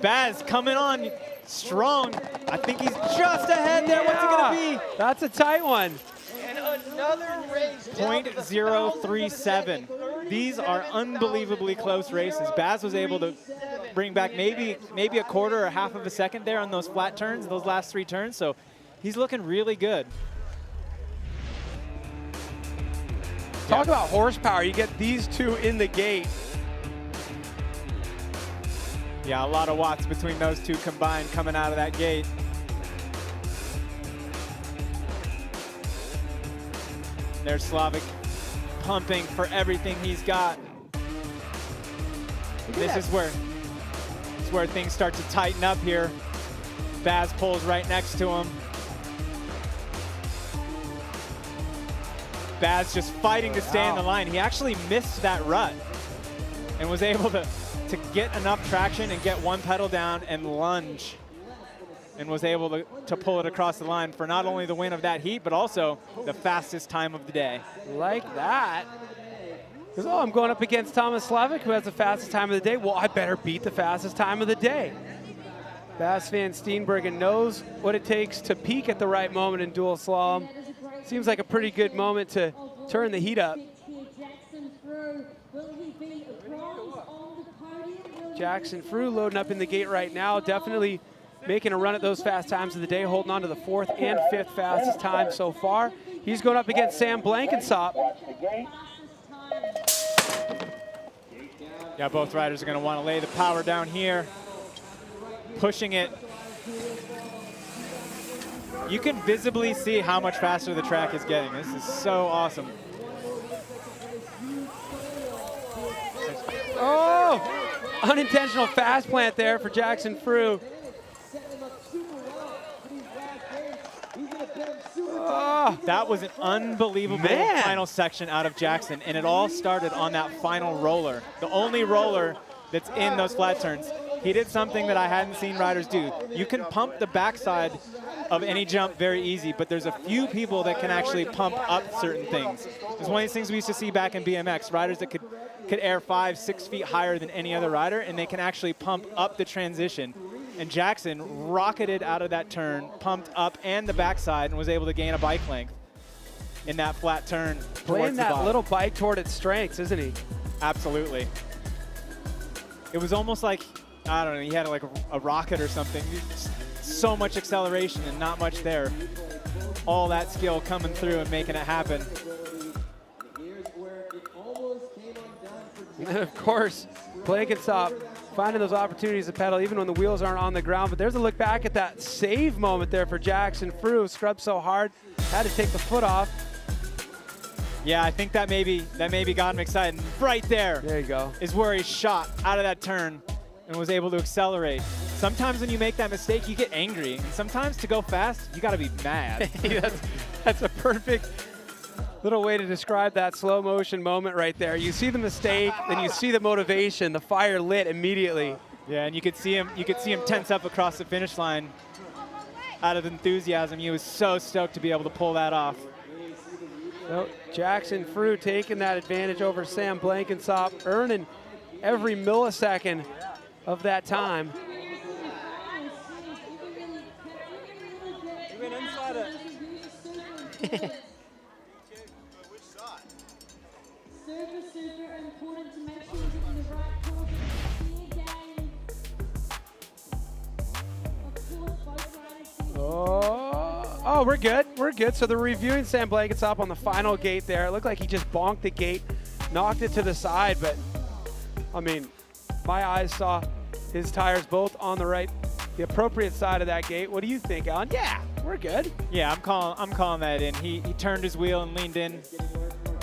Baz coming on strong. I think he's just ahead there. What's it going to be? That's a tight one. And another race. 0.037. These are unbelievably close races. Baz was able to bring back maybe a quarter or half of a second there on those flat turns, those last 3 turns. So he's looking really good. Talk about horsepower. You get these two in the gate. Yeah, a lot of watts between those two combined coming out of that gate. There's Slavic pumping for everything he's got. This is where things start to tighten up here. Baz pulls right next to him. Baz just fighting to stay in the line. He actually missed that rut and was able to get enough traction and get one pedal down and lunge, and was able to pull it across the line for not only the win of that heat, but also the fastest time of the day. Like that. Because, oh, I'm going up against Thomas Slavic, who has the fastest time of the day. Well, I better beat the fastest time of the day. Bas van Steenbergen knows what it takes to peak at the right moment in dual slalom. Seems like a pretty good moment to turn the heat up. Jackson Frew loading up in the gate right now, definitely making a run at those fast times of the day, holding on to the 4th and 5th fastest time so far. He's going up against Sam Blankensop. Yeah, both riders are going to want to lay the power down here, pushing it. You can visibly see how much faster the track is getting. This is so awesome. Oh! Unintentional fast plant there for Jackson Frew. Oh, that was an unbelievable final section out of Jackson, and it all started on that final roller. The only roller that's in those flat turns. He did something that I hadn't seen riders do. You can pump the backside of any jump very easy, but there's a few people that can actually pump up certain things. It's one of these things we used to see back in BMX, riders that could air 5-6 feet higher than any other rider, and they can actually pump up the transition. And Jackson rocketed out of that turn, pumped up and the backside, and was able to gain a bike length in that flat turn. Playing that little bike toward its strengths, isn't he? Absolutely. It was almost like, I don't know, he had like a rocket or something. So much acceleration and not much there. All that skill coming through and making it happen. And of course, Blankensop finding those opportunities to pedal even when the wheels aren't on the ground. But there's a look back at that save moment there for Jackson Frew. Scrubbed so hard, had to take the foot off. Yeah, I think that maybe got him excited. Right there. There you go. Is where he shot out of that turn and was able to accelerate. Sometimes when you make that mistake, you get angry. And sometimes to go fast, you got to be mad. That's a perfect little way to describe that slow motion moment right there. You see the mistake, then you see the motivation, the fire lit immediately. Yeah, and you could see him tense up across the finish line out of enthusiasm. He was so stoked to be able to pull that off. So Jackson Frew taking that advantage over Sam Blankensop, earning every millisecond of that time. He went inside it. Super important to make sure you're getting the right course again. Of course, both riders. Oh, we're good. We're good. So they're reviewing Sam Blankensop on the final gate there. It looked like he just bonked the gate, knocked it to the side, but I mean, my eyes saw his tires both on the appropriate side of that gate. What do you think, Alan? Yeah, we're good. Yeah, I'm calling that in. He turned his wheel and leaned in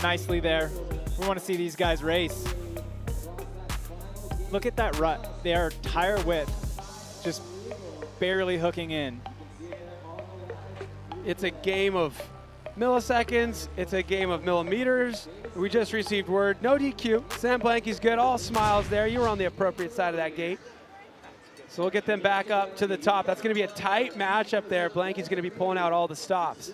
nicely there. We want to see these guys race. Look at that rut. Their tire width just barely hooking in. It's a game of milliseconds. It's a game of millimeters. We just received word, no DQ. Sam Blanky's good, all smiles there. You were on the appropriate side of that gate. So we'll get them back up to the top. That's going to be a tight matchup there. Blanky's going to be pulling out all the stops.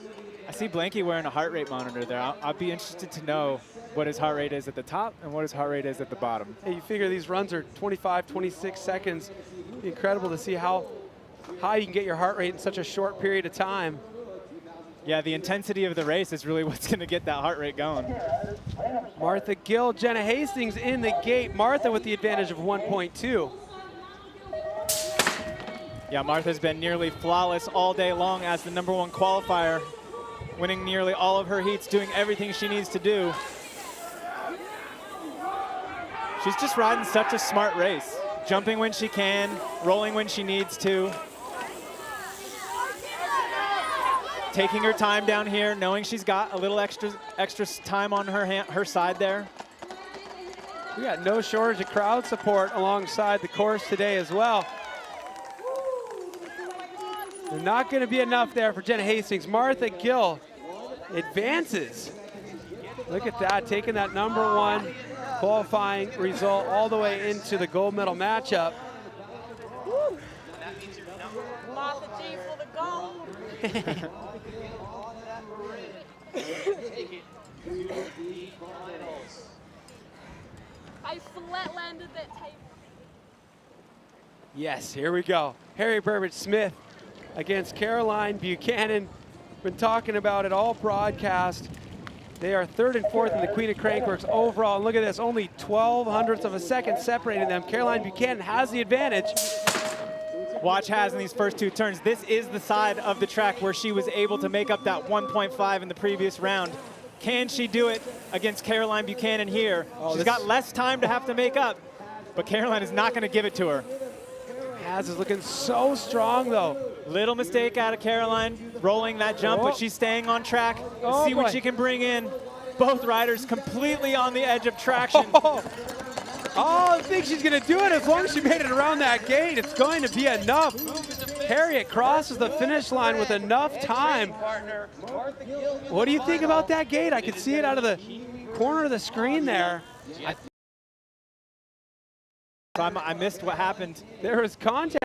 I see Blanky wearing a heart rate monitor there. I'll be interested to know what his heart rate is at the top and what his heart rate is at the bottom. Hey, you figure these runs are 25, 26 seconds. It'd be incredible to see how high you can get your heart rate in such a short period of time. Yeah, the intensity of the race is really what's going to get that heart rate going. Martha Gill, Jenna Hastings in the gate. Martha with the advantage of 1.2. Yeah, Martha's been nearly flawless all day long as the #1 qualifier, winning nearly all of her heats, doing everything she needs to do. She's just riding such a smart race. Jumping when she can, rolling when she needs to. Taking her time down here, knowing she's got a little extra time on her side there. We got no shortage of crowd support alongside the course today as well. They're not going to be enough there for Jenna Hastings. Martha Gill advances. Look at that, taking that #1 qualifying result all the way into the gold medal matchup. Martha G for the gold. I flat-landed that tape. Yes, here we go. Harry Burbage Smith against Caroline Buchanan. Been talking about it all broadcast. They are 3rd and 4th in the Queen of Crankworx overall. And look at this, only 0.12 of a second separating them. Caroline Buchanan has the advantage. Watch Haz in these first 2 turns. This is the side of the track where she was able to make up that 1.5 in the previous round. Can she do it against Caroline Buchanan here? She's got less time to have to make up, but Caroline is not going to give it to her. Haz is looking so strong, though. Little mistake out of Caroline, rolling that jump, but she's staying on track. Let's see what she can bring in. Both riders completely on the edge of traction. I think she's going to do it as long as she made it around that gate. It's going to be enough. Harriet crosses the finish line with enough time. What do you think about that gate? I could see it out of the corner of the screen there. I missed what happened. There was contact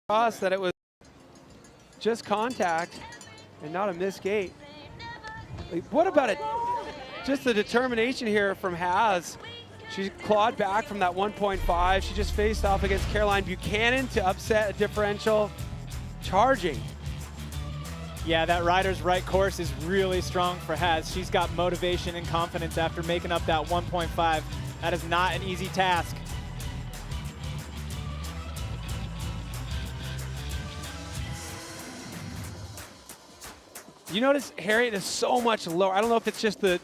across that it was just contact and not a missed gate. What about it? Just the determination here from Haz. She clawed back from that 1.5. She just faced off against Caroline Buchanan to upset a differential. Charging. Yeah, that rider's right course is really strong for Haz. She's got motivation and confidence after making up that 1.5. That is not an easy task. You notice Harriet is so much lower. I don't know if it's just the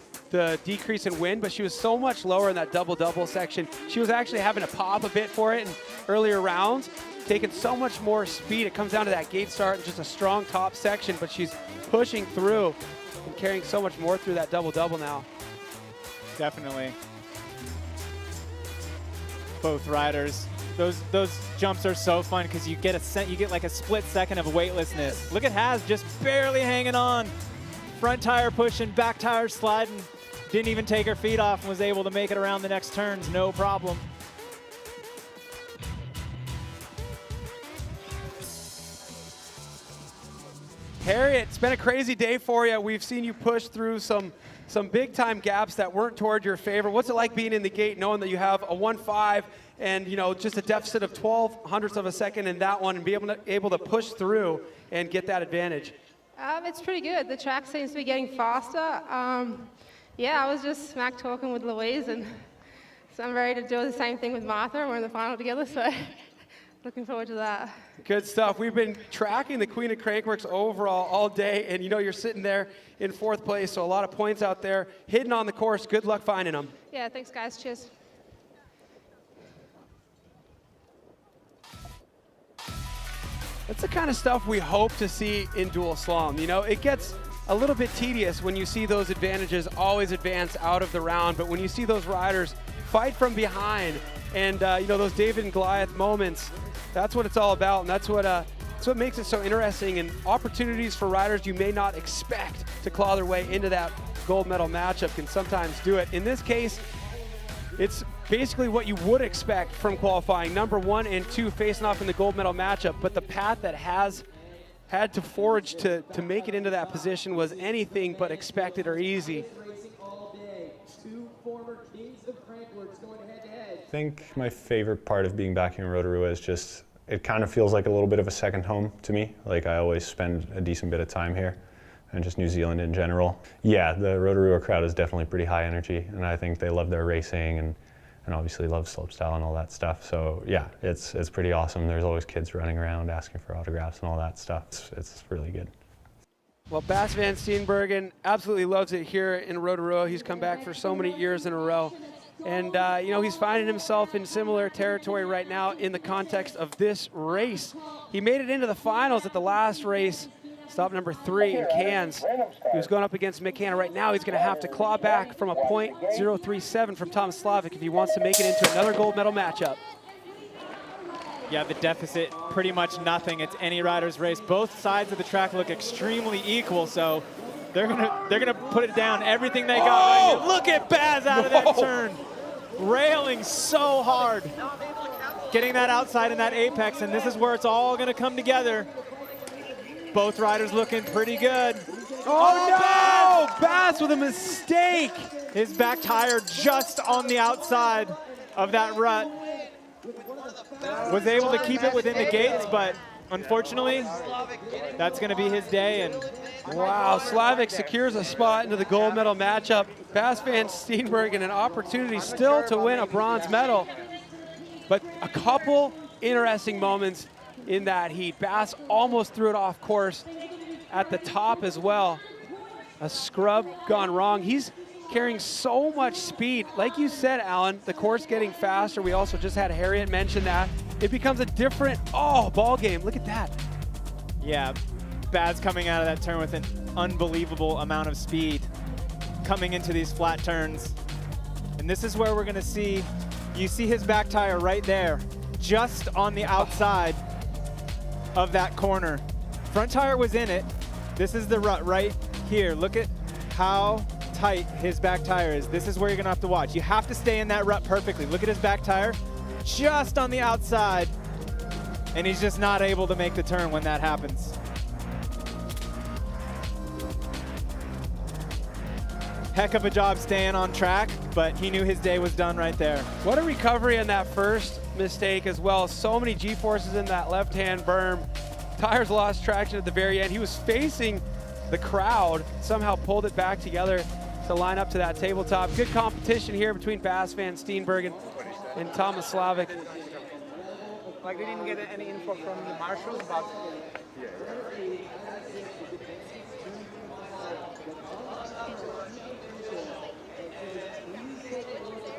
decrease in wind, but she was so much lower in that double-double section. She was actually having to pop a bit for it in earlier rounds, taking so much more speed. It comes down to that gate start and just a strong top section, but she's pushing through and carrying so much more through that double-double now. Definitely. Both riders. Those jumps are so fun because you get like a split second of weightlessness. Look at Haz just barely hanging on. Front tire pushing, back tire sliding. Didn't even take her feet off and was able to make it around the next turns, no problem. Harriet, it's been a crazy day for you. We've seen you push through some big time gaps that weren't toward your favor. What's it like being in the gate knowing that you have a 1.5 and just a deficit of 0.12 of a second in that one and be able to push through and get that advantage? It's pretty good. The track seems to be getting faster. Yeah, I was just smack talking with Louise, and so I'm ready to do the same thing with Martha. We're in the final together, so looking forward to that. Good stuff. We've been tracking the Queen of Crankworx overall all day, and you're sitting there in 4th place, so a lot of points out there hidden on the course. Good luck finding them. Yeah, thanks, guys. Cheers. That's the kind of stuff we hope to see in dual slalom. It gets a little bit tedious when you see those advantages always advance out of the round, but when you see those riders fight from behind and those David and Goliath moments, that's what it's all about, and that's what makes it so interesting, and opportunities for riders you may not expect to claw their way into that gold medal matchup can sometimes do it. In this case, it's basically what you would expect from qualifying. #1 and 2 facing off in the gold medal matchup, but the path that Haz had to forge to make it into that position was anything but expected or easy. I think my favorite part of being back here in Rotorua is just, it kind of feels like a little bit of a second home to me. Like I always spend a decent bit of time here, and just New Zealand in general. Yeah, the Rotorua crowd is definitely pretty high energy, and I think they love their racing and obviously love slopestyle and all that stuff. So yeah, it's pretty awesome. There's always kids running around asking for autographs and all that stuff. It's really good. Well, Bas van Steenbergen absolutely loves it here in Rotorua. He's come back for so many years in a row. And, you know, he's finding himself in similar territory right now in the context of this race. He made it into the finals at the last race, stop number 3 in Cairns. He was going up against Mick Hanna. Right now, he's going to have to claw back from a .037 from Thomas Slavic if he wants to make it into another gold medal matchup. Yeah, the deficit, pretty much nothing. It's any rider's race. Both sides of the track look extremely equal, so they're gonna put it down, everything they got. Right, look at Baz out of that turn. Railing so hard. Getting that outside in that apex, and this is where it's all gonna come together. Both riders looking pretty good. Oh no! Baz with a mistake. His back tire just on the outside of that rut. Was able to keep it within the gates, but unfortunately, that's going to be his day. And wow, Slavic secures a spot into the gold medal matchup. Baz van Steenbergen an opportunity still to win a bronze medal, but a couple interesting moments in that heat. Baz almost threw it off course at the top as well. A scrub gone wrong. He's carrying so much speed. Like you said, Alan, the course getting faster. We also just had Harriet mention that. It becomes a different, ball game. Look at that. Yeah, Baz coming out of that turn with an unbelievable amount of speed coming into these flat turns. And this is where we're gonna see, you see his back tire right there, just on the outside of that corner. Front tire was in it. This is the rut right here. Look at how tight his back tire is. This is where you're gonna have to watch. You have to stay in that rut perfectly. Look at his back tire, just on the outside, and he's just not able to make the turn when that happens. Heck of a job staying on track, but he knew his day was done right there. What a recovery on that first mistake as well. So many G-forces in that left-hand berm. Tires lost traction at the very end. He was facing the crowd, somehow pulled it back together to line up to that tabletop. Good competition here between Baz van Steenbergen and Thomas Slavic. Like, we didn't get any info from the marshals, but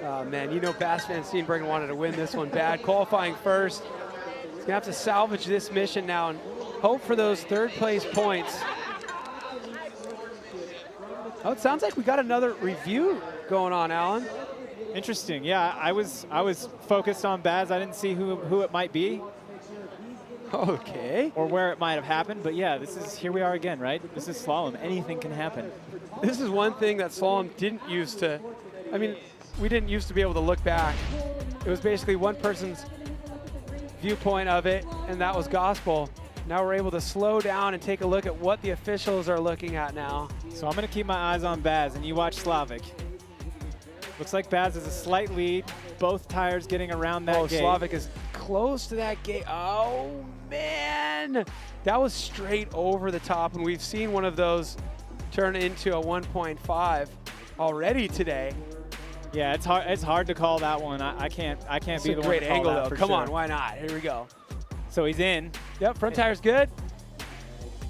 Oh man, you know Baz van Steenbergen wanted to win this one bad. Qualifying first. He's gonna have to salvage this mission now and hope for those third place points. Oh, it sounds like we got another review going on, Alan. Interesting. Yeah, I was focused on Baz. I didn't see who it might be. Okay. Or where it might have happened. But yeah, here we are again, right? This is slalom. Anything can happen. This is one thing that slalom didn't used to. I mean, we didn't used to be able to look back. It was basically one person's viewpoint of it, and that was gospel. Now we're able to slow down and take a look at what the officials are looking at now. So I'm going to keep my eyes on Baz, and you watch Slavic. Looks like Baz is a slight lead. Both tires getting around that gate. Slavic is close to that gate. Oh, man. That was straight over the top, and we've seen one of those turn into a 1.5 already today. Yeah, it's hard to call that one. I can't be the one to call that. Great angle, though. Come sure. on, why not? Here we go. So he's in. Yep, front tire's good.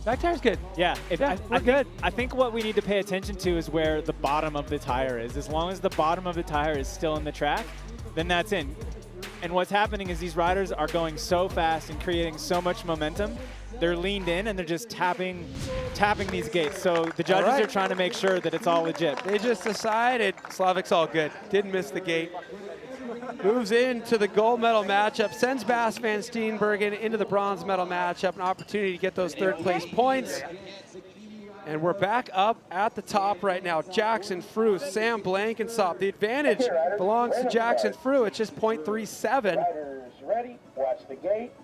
Back tire's good. Yeah, we're good. I think what we need to pay attention to is where the bottom of the tire is. As long as the bottom of the tire is still in the track, then that's in. And what's happening is these riders are going so fast and creating so much momentum. They're leaned in and they're just tapping these gates. So the judges are trying to make sure that it's all legit. They just decided Slavic's all good. Didn't miss the gate. Moves into the gold medal matchup, sends Baz van Steenbergen into the bronze medal matchup, an opportunity to get those third place points. And we're back up at the top right now. Jackson Frew, Sam Blankensop. The advantage belongs to Jackson Frew. It's just .37.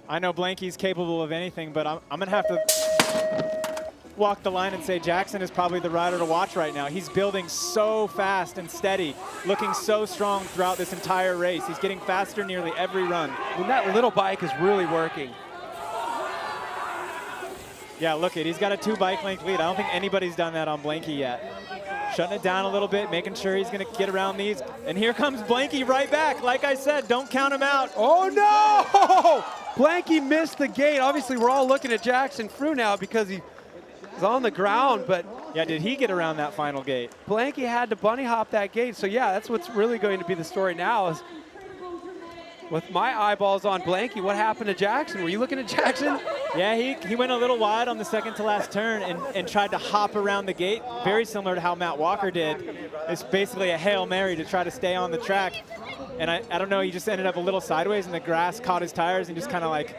I know Blanky's capable of anything, but I'm going to have to walk the line and say Jackson is probably the rider to watch right now. He's building so fast and steady, looking so strong throughout this entire race. He's getting faster nearly every run. And that little bike is really working. Yeah, look it. He's got a 2 bike length lead. I don't think anybody's done that on Blanky yet. Shutting it down a little bit, making sure he's going to get around these. And here comes Blanky right back. Like I said, don't count him out. Oh, no! Blanky missed the gate. Obviously, we're all looking at Jackson Frew now because he's on the ground, but Yeah, did he get around that final gate? Blanky had to bunny hop that gate. So yeah, that's what's really going to be the story now is with my eyeballs on Blanky, what happened to Jackson? Were you looking at Jackson? Yeah, he went a little wide on the second to last turn and tried to hop around the gate, very similar to how Matt Walker did. It's basically a Hail Mary to try to stay on the track. And I don't know, he just ended up a little sideways and the grass caught his tires and just kind of like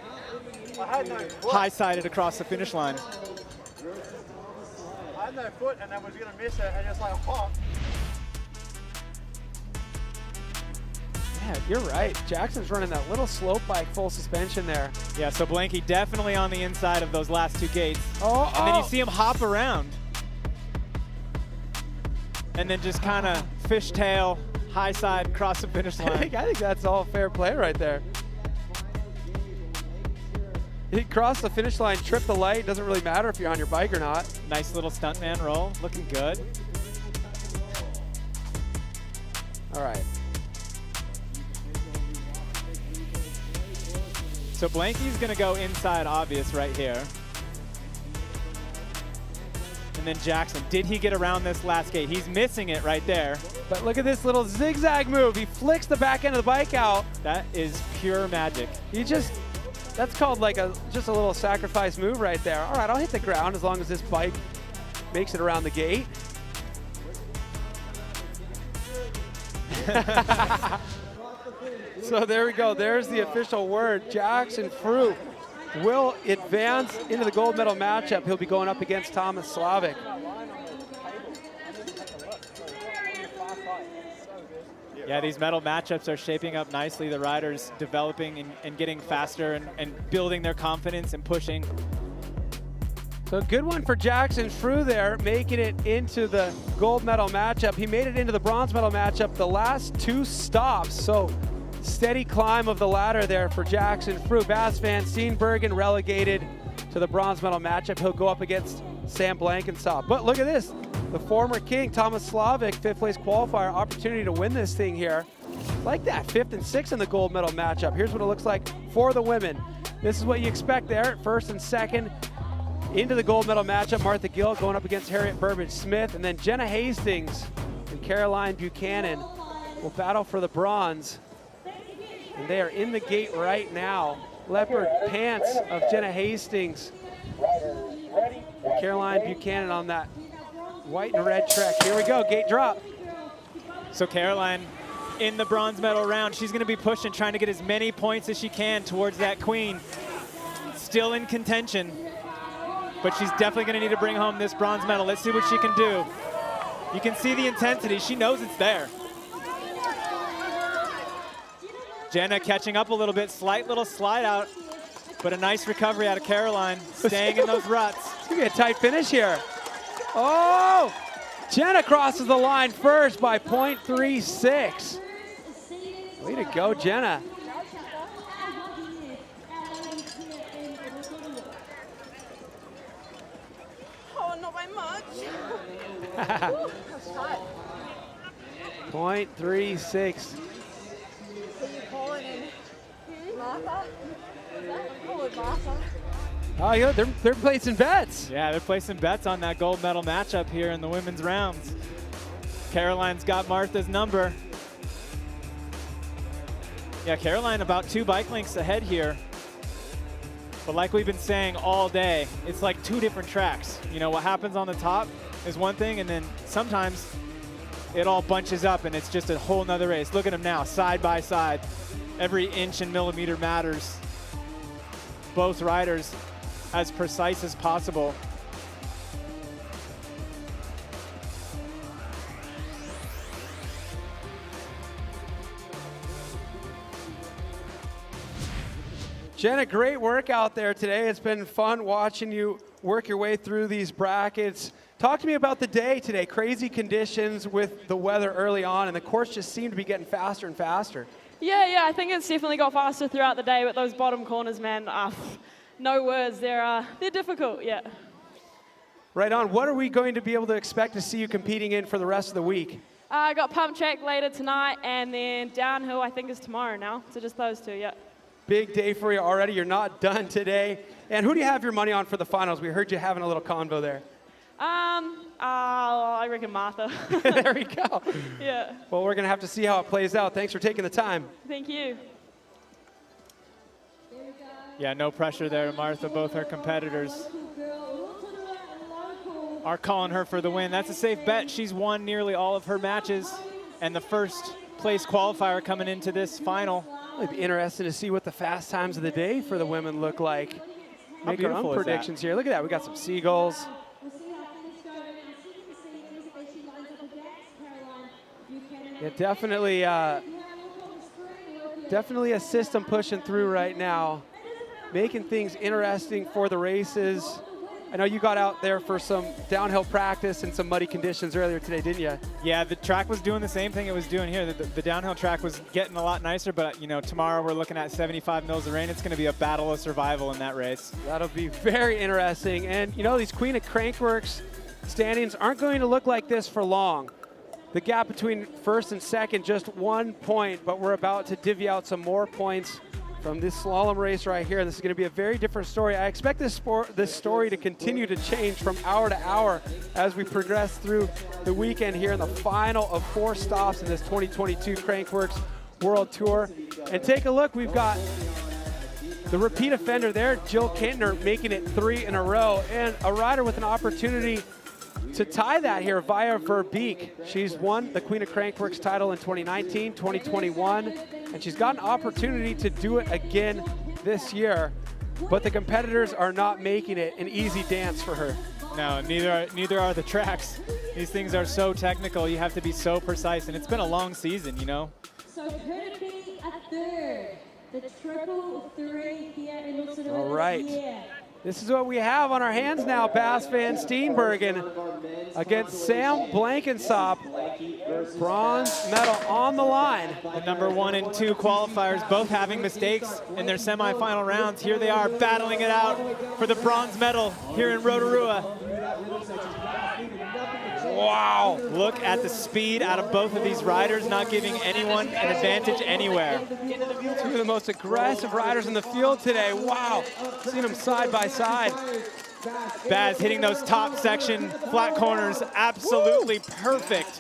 high-sided across the finish line. I had no foot and I was going to miss it and just like hop. Yeah, you're right. Jackson's running that little slope bike full suspension there. Yeah, so Blanky definitely on the inside of those last two gates. Oh, and then you see him hop around. And then just kind of fishtail, high side, cross the finish line. I think that's all fair play right there. He crossed the finish line, tripped the light. Doesn't really matter if you're on your bike or not. Nice little stuntman roll, looking good. All right. So Blanky's gonna go inside obvious right here. And then Jackson, did he get around this last gate? He's missing it right there. But look at this little zigzag move. He flicks the back end of the bike out. That is pure magic. That's called like just a little sacrifice move right there. All right, I'll hit the ground as long as this bike makes it around the gate. So there we go. There's the official word. Jackson Frew will advance into the gold medal matchup. He'll be going up against Thomas Slavic. Yeah, these medal matchups are shaping up nicely. The riders developing and getting faster and building their confidence and pushing. So good one for Jackson Frew there, making it into the gold medal matchup. He made it into the bronze medal matchup the last two stops. So steady climb of the ladder there for Jackson Frew. Bas van Steenbergen relegated to the bronze medal matchup. He'll go up against Sam Blankenstop. But look at this. The former king, Thomas Slavic, fifth place qualifier, opportunity to win this thing here. Like that, 5th and 6th in the gold medal matchup. Here's what it looks like for the women. This is what you expect there, 1st and 2nd into the gold medal matchup. Martha Gill going up against Harriet Burbage-Smith, and then Jenna Hastings and Caroline Buchanan will battle for the bronze. And they are in the gate right now. Leopard pants of Jenna Hastings. Caroline Buchanan on that white and red Trek. Here we go, gate drop. So Caroline in the bronze medal round, she's gonna be pushing, trying to get as many points as she can towards that queen. Still in contention, but she's definitely gonna need to bring home this bronze medal. Let's see what she can do. You can see the intensity, she knows it's there. Jenna catching up a little bit, slight little slide out, but a nice recovery out of Caroline, staying in those ruts. It's gonna be a tight finish here. Oh! Jenna crosses the line first by 0.36. Way to go, Jenna. Oh, not by much. 0.36. Oh, yeah, they're placing bets. Yeah, they're placing bets on that gold medal matchup here in the women's rounds. Caroline's got Martha's number. Yeah, Caroline about 2 bike lengths ahead here. But like we've been saying all day, it's like 2 different tracks. You know, what happens on the top is one thing, and then sometimes it all bunches up and it's just a whole nother race. Look at them now, side by side. Every inch and millimeter matters. Both riders as precise as possible. Jenna, great work out there today. It's been fun watching you work your way through these brackets. Talk to me about the day today. Crazy conditions with the weather early on, and the course just seemed to be getting faster and faster. Yeah, I think it's definitely got faster throughout the day with those bottom corners, man. No words, they're difficult, yeah. Right on. What are we going to be able to expect to see you competing in for the rest of the week? I got pump track later tonight, and then downhill I think is tomorrow now. So just those 2, yeah. Big day for you already. You're not done today. And who do you have your money on for the finals? We heard you having a little convo there. I reckon Martha. There we go. Yeah. Well, we're going to have to see how it plays out. Thanks for taking the time. Thank you. Yeah, no pressure there, Martha. Both her competitors are calling her for the win. That's a safe bet. She's won nearly all of her matches, and the first place qualifier coming into this final. It'd be interesting to see what the fast times of the day for the women look like. Make our own predictions here. Look at that. We got some seagulls. Yeah, definitely a system pushing through right now, making things interesting for the races. I know you got out there for some downhill practice and some muddy conditions earlier today, didn't you? Yeah, the track was doing the same thing it was doing here. The downhill track was getting a lot nicer, but you know, tomorrow we're looking at 75 mils of rain. It's going to be a battle of survival in that race. That'll be very interesting. And you know, these Queen of Crankworx standings aren't going to look like this for long. The gap between first and second, just 1 point, but we're about to divvy out some more points from this slalom race right here. This is going to be a very different story. I expect this story to continue to change from hour to hour as we progress through the weekend here in the final of 4 stops in this 2022 Crankworx World Tour. And take a look, we've got the repeat offender there, Jill Kintner, making it 3 in a row, and a rider with an opportunity to tie that here via Verbeek. She's won the Queen of Crankworx title in 2019, 2021, and she's got an opportunity to do it again this year. But the competitors are not making it an easy dance for her. No, neither are the tracks. These things are so technical. You have to be so precise, and it's been a long season, you know. So could it be a third? The triple 3 here in Rotorua. All right. This is what we have on our hands now. Bas van Steenbergen against Sam Blankensop. Bronze medal on the line. The number 1 and 2 qualifiers both having mistakes in their semifinal rounds. Here they are battling it out for the bronze medal here in Rotorua. Wow, look at the speed out of both of these riders, not giving anyone an advantage anywhere. 2 of the most aggressive riders in the field today. Wow, seen them side by side. Baz hitting those top section flat corners, absolutely perfect.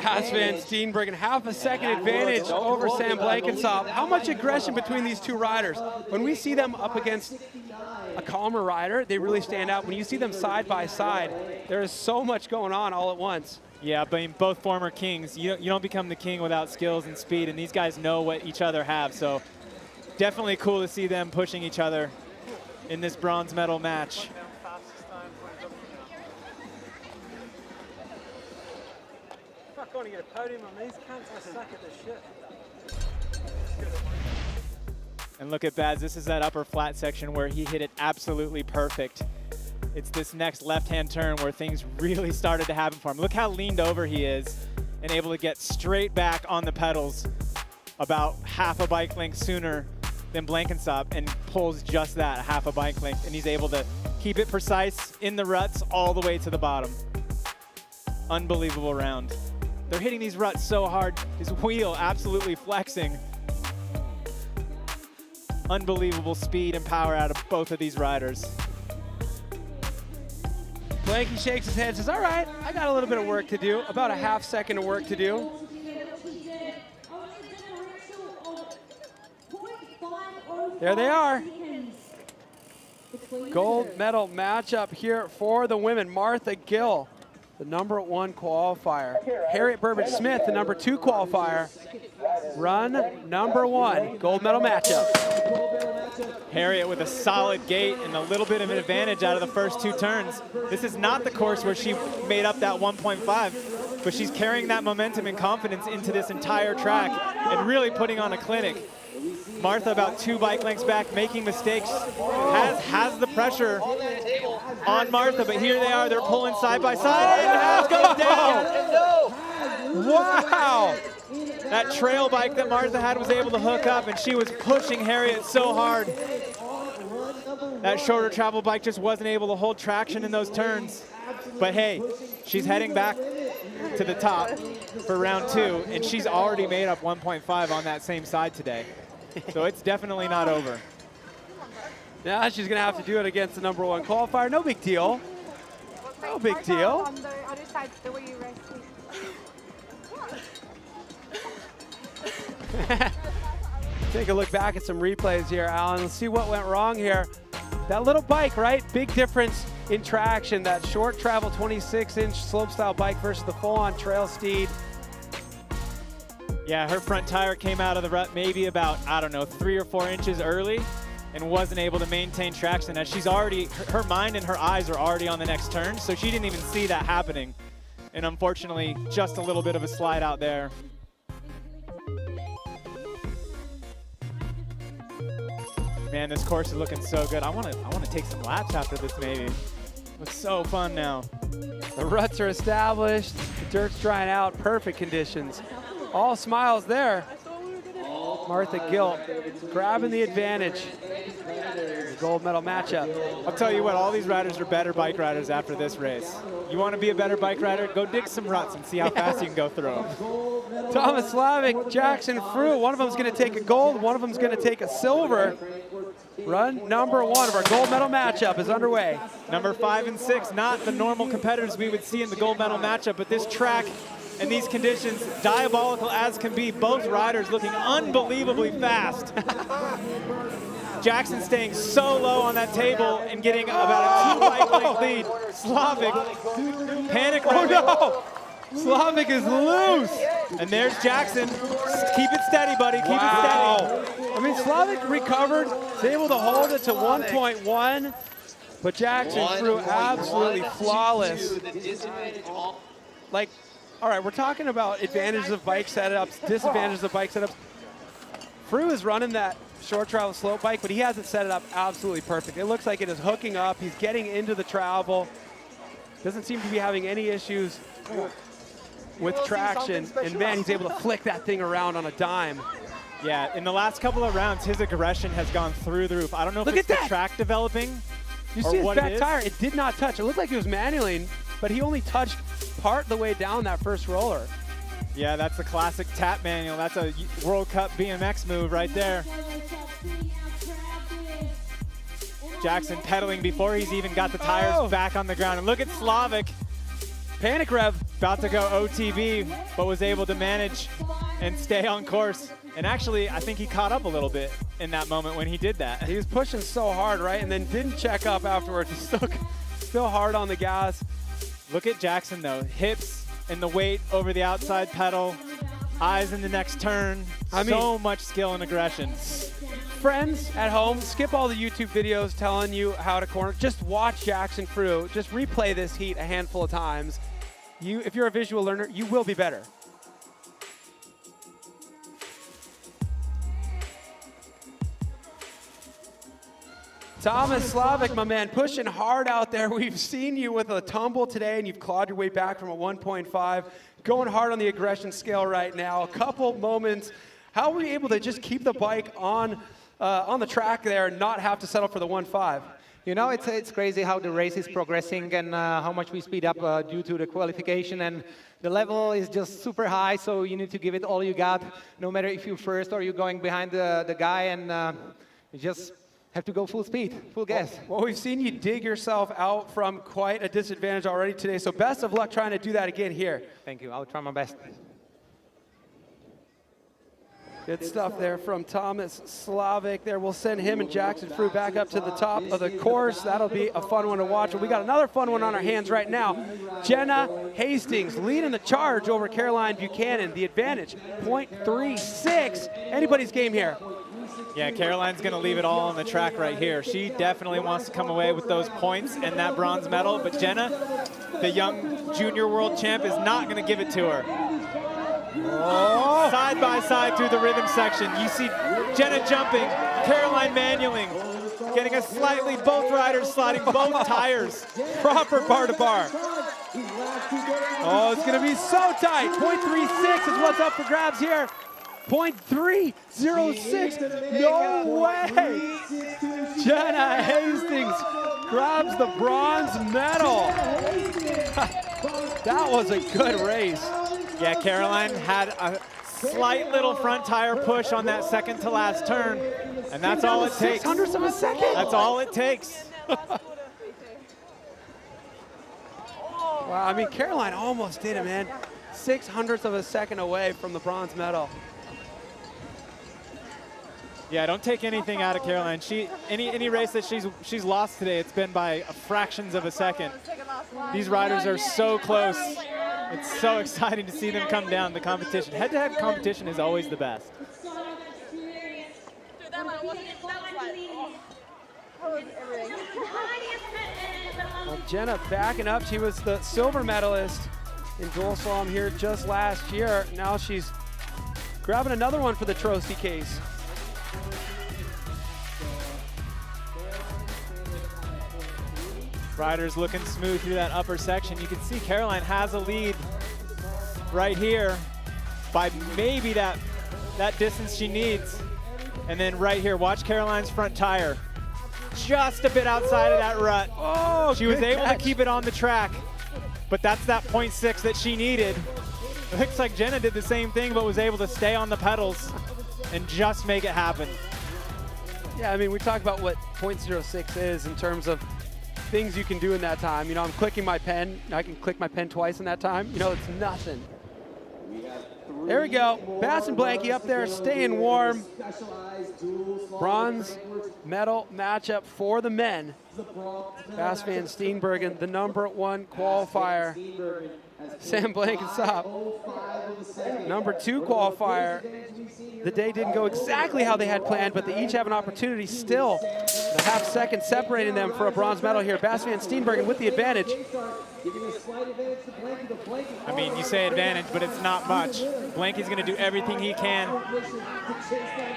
Bas van Steenbergen, half a second advantage over Sam Blankensop. How much aggression between these 2 riders? When we see them up against a calmer rider, they really stand out. When you see them side by side, there is so much going on all at once. Yeah, but both former kings. You don't become the king without skills and speed, and these guys know what each other have. So definitely cool to see them pushing each other in this bronze medal match. I'm not going to get a podium on these cunts. I suck at this shit. And look at Baz, this is that upper flat section where he hit it absolutely perfect. It's this next left-hand turn where things really started to happen for him. Look how leaned over he is and able to get straight back on the pedals about half a bike length sooner than Blankensop, and pulls just that, a half a bike length, and he's able to keep it precise in the ruts all the way to the bottom. Unbelievable round. They're hitting these ruts so hard, his wheel absolutely flexing. Unbelievable speed and power out of both of these riders. Blanky shakes his head and says, all right, I got a little bit of work to do, about a half second of work to do. There they are. Gold medal matchup here for the women. Martha Gill, the number 1 qualifier. Harriet Burbage-Smith, the number 2 qualifier. Run number 1, gold medal matchup. Harriet with a solid gait and a little bit of an advantage out of the first 2 turns. This is not the course where she made up that 1.5, but she's carrying that momentum and confidence into this entire track and really putting on a clinic. Martha about 2 bike lengths back, making mistakes, has the pressure on Martha, but here they are, they're pulling side by side, and Haz goes down. Wow! That trail bike that Martha had was able to hook up, and she was pushing Harriet so hard. That shorter travel bike just wasn't able to hold traction in those turns. But hey, she's heading back to the top for round 2, and she's already made up 1.5 on that same side today. So it's definitely not over. Now she's going to have to do it against the #1 qualifier. No big deal. No big deal. On the other side, the way you rest, Take a look back at some replays here, Alan. Let's see what went wrong here. That little bike, right? Big difference in traction. That short travel 26-inch slopestyle bike versus the full-on trail steed. Yeah, her front tire came out of the rut maybe about, I don't know, 3 or 4 inches early and wasn't able to maintain traction. As she's already, her mind and her eyes are already on the next turn, so she didn't even see that happening. And unfortunately, just a little bit of a slide out there. Man, this course is looking so good. I want to take some laps after this maybe. Looks so fun now. The ruts are established. The dirt's drying out. Perfect conditions. All smiles there. Martha Gilt grabbing the advantage. The gold medal matchup. I'll tell you what, all these riders are better bike riders after this race. You want to be a better bike rider? Go dig some ruts and see how fast you can go through them. Thomas Slavic, Jackson Fruit. One of them is going to take a gold. One of them is going to take a silver. Run #1 of our gold medal matchup is underway. Number 5 and 6, not the normal competitors we would see in the gold medal matchup, but this track and these conditions, diabolical as can be, both riders looking unbelievably fast. Jackson staying so low on that table and getting about a 2 bike length lead. Slavic, panic. Oh no! Slavic is loose. And there's Jackson. Keep it steady, buddy. Keep it steady. I mean, Slavic recovered, was able to hold it to 1.1, but Jackson threw absolutely flawless. Like, all right, we're talking about advantages of bike setups, disadvantages of bike setups. Frew is running that short travel slope bike, but he hasn't set it up absolutely perfect. It looks like it is hooking up. He's getting into the travel. Doesn't seem to be having any issues with traction, and man, he's able to flick that thing around on a dime. Yeah, in the last couple of rounds, his aggression has gone through the roof. I don't know if it's the track developing You see his back tire, it did not touch. It looked like he was manualing, but he only touched part the way down that first roller. Yeah, that's the classic tap manual. That's a World Cup BMX move right there. Jackson pedaling before he's even got the tires back on the ground. And look at Slavic. Panic rev. About to go OTB, but was able to manage and stay on course. And actually, I think he caught up a little bit in that moment when he did that. He was pushing so hard, right? And then didn't check up afterwards. He's still hard on the gas. Look at Jackson, though. Hips and the weight over the outside pedal. Eyes in the next turn. I mean, so much skill and aggression. Friends at home, skip all the YouTube videos telling you how to corner. Just watch Jackson Frew. Just replay this heat a handful of times. If you're a visual learner, you will be better. Thomas Slavic, my man, pushing hard out there. We've seen you with a tumble today, and you've clawed your way back from a 1.5. Going hard on the aggression scale right now. A couple moments. How were you able to just keep the bike on the track there and not have to settle for the 1.5? You know, it's crazy how the race is progressing and how much we speed up due to the qualification, and the level is just super high, so you need to give it all you got, no matter if you're first or you're going behind the guy, and you just have to go full speed, full gas. Well, we've seen you dig yourself out from quite a disadvantage already today, so best of luck trying to do that again here. Thank you, I'll try my best. Good stuff there from Thomas Slavic there. We'll send him and Jackson Frew back up to the top of the course. That'll be a fun one to watch. And we got another fun one on our hands right now. Jenna Hastings leading the charge over Caroline Buchanan. The advantage, 0.36. Anybody's game here. Yeah, Caroline's going to leave it all on the track right here. She definitely wants to come away with those points and that bronze medal. But Jenna, the young junior world champ, is not going to give it to her. Oh. Side by side through the rhythm section. You see Jenna jumping, Caroline manualing, getting a slightly, both riders sliding both tires. Proper bar to bar. Oh, it's going to be so tight. 0.36 is what's up for grabs here. 0.306. No way. Jenna Hastings grabs the bronze medal. That was a good race. Yeah, Caroline had a slight little front tire push on that second to last turn, and that's all it takes. 600ths of a second? That's all it takes. Wow, I mean, Caroline almost did it, man. 600ths of a second away from the bronze medal. Yeah, don't take anything out of Caroline. Any race that she's lost today, it's been by fractions of a second. These riders are so close. It's so exciting to see them come down the competition. Head-to-head competition is always the best. Well, Jenna backing up. She was the silver medalist in dual slalom here just last year. Now she's grabbing another one for the trophy case. Riders looking smooth through that upper section. You can see Caroline has a lead right here by maybe that distance she needs. And then right here, watch Caroline's front tire. Just a bit outside of that rut. Oh, she was able catch. to keep it on the track, but that's that 0.6 that she needed. It looks like Jenna did the same thing, but was able to stay on the pedals and just make it happen. Yeah, I mean, we talk about what 0.06 is in terms of things you can do in that time. You know, I'm clicking my pen. I can click my pen twice in that time. You know, it's nothing. There we go. Bass and Blanky up there, staying warm. Bronze medal matchup for the men. Bass van Steenbergen, the #1 qualifier. Sam Blankensop, #2 qualifier. The day didn't go exactly how they had planned, but they each have an opportunity still. A half second separating them for a bronze medal here. Bass van Steenbergen with the advantage. I mean, you say advantage, but it's not much. Blanky's going to do everything he can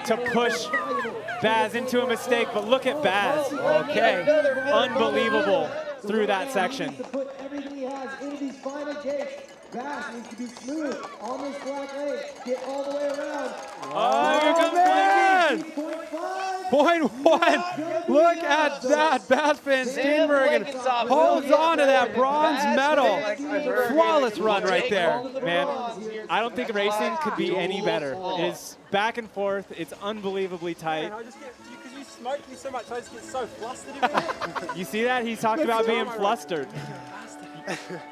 to push Baz into a mistake, but look at Baz. Okay. Unbelievable through that section. Bass needs to be smooth on this black lane. Get all the way around. Oh, here comes Blanky. 0.1. Look at that. Bass van Steenbergen holds on to that bronze medal. Flawless run right there. Man, I don't think racing could be any better. It is back and forth. It's unbelievably tight. Because you smoke me so much, I just get so flustered. You see that? He talked about being flustered.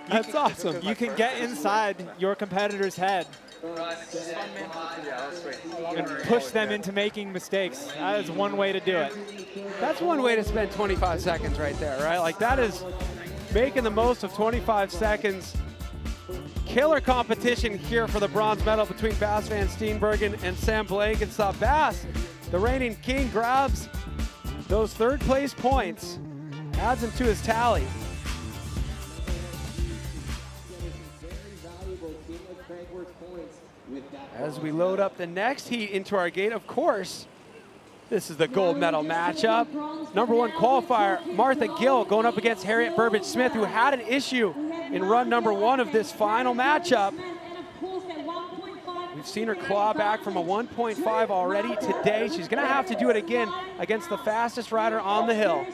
That's awesome. You can get inside your competitor's head and push them into making mistakes. That is one way to do it. That's one way to spend 25 seconds right there, right? Like, that is making the most of 25 seconds. Killer competition here for the bronze medal between Bass van Steenbergen and Sam Blankensop. Bass, the reigning king, grabs those third place points, adds them to his tally. As we load up the next heat into our gate, of course, this is the gold medal matchup. #1 qualifier, Martha Gill going up against Harriet Burbage-Smith, who had an issue in run #1 of this final matchup. We've seen her claw back from a 1.5 already today. She's gonna have to do it again against the fastest rider on the hill.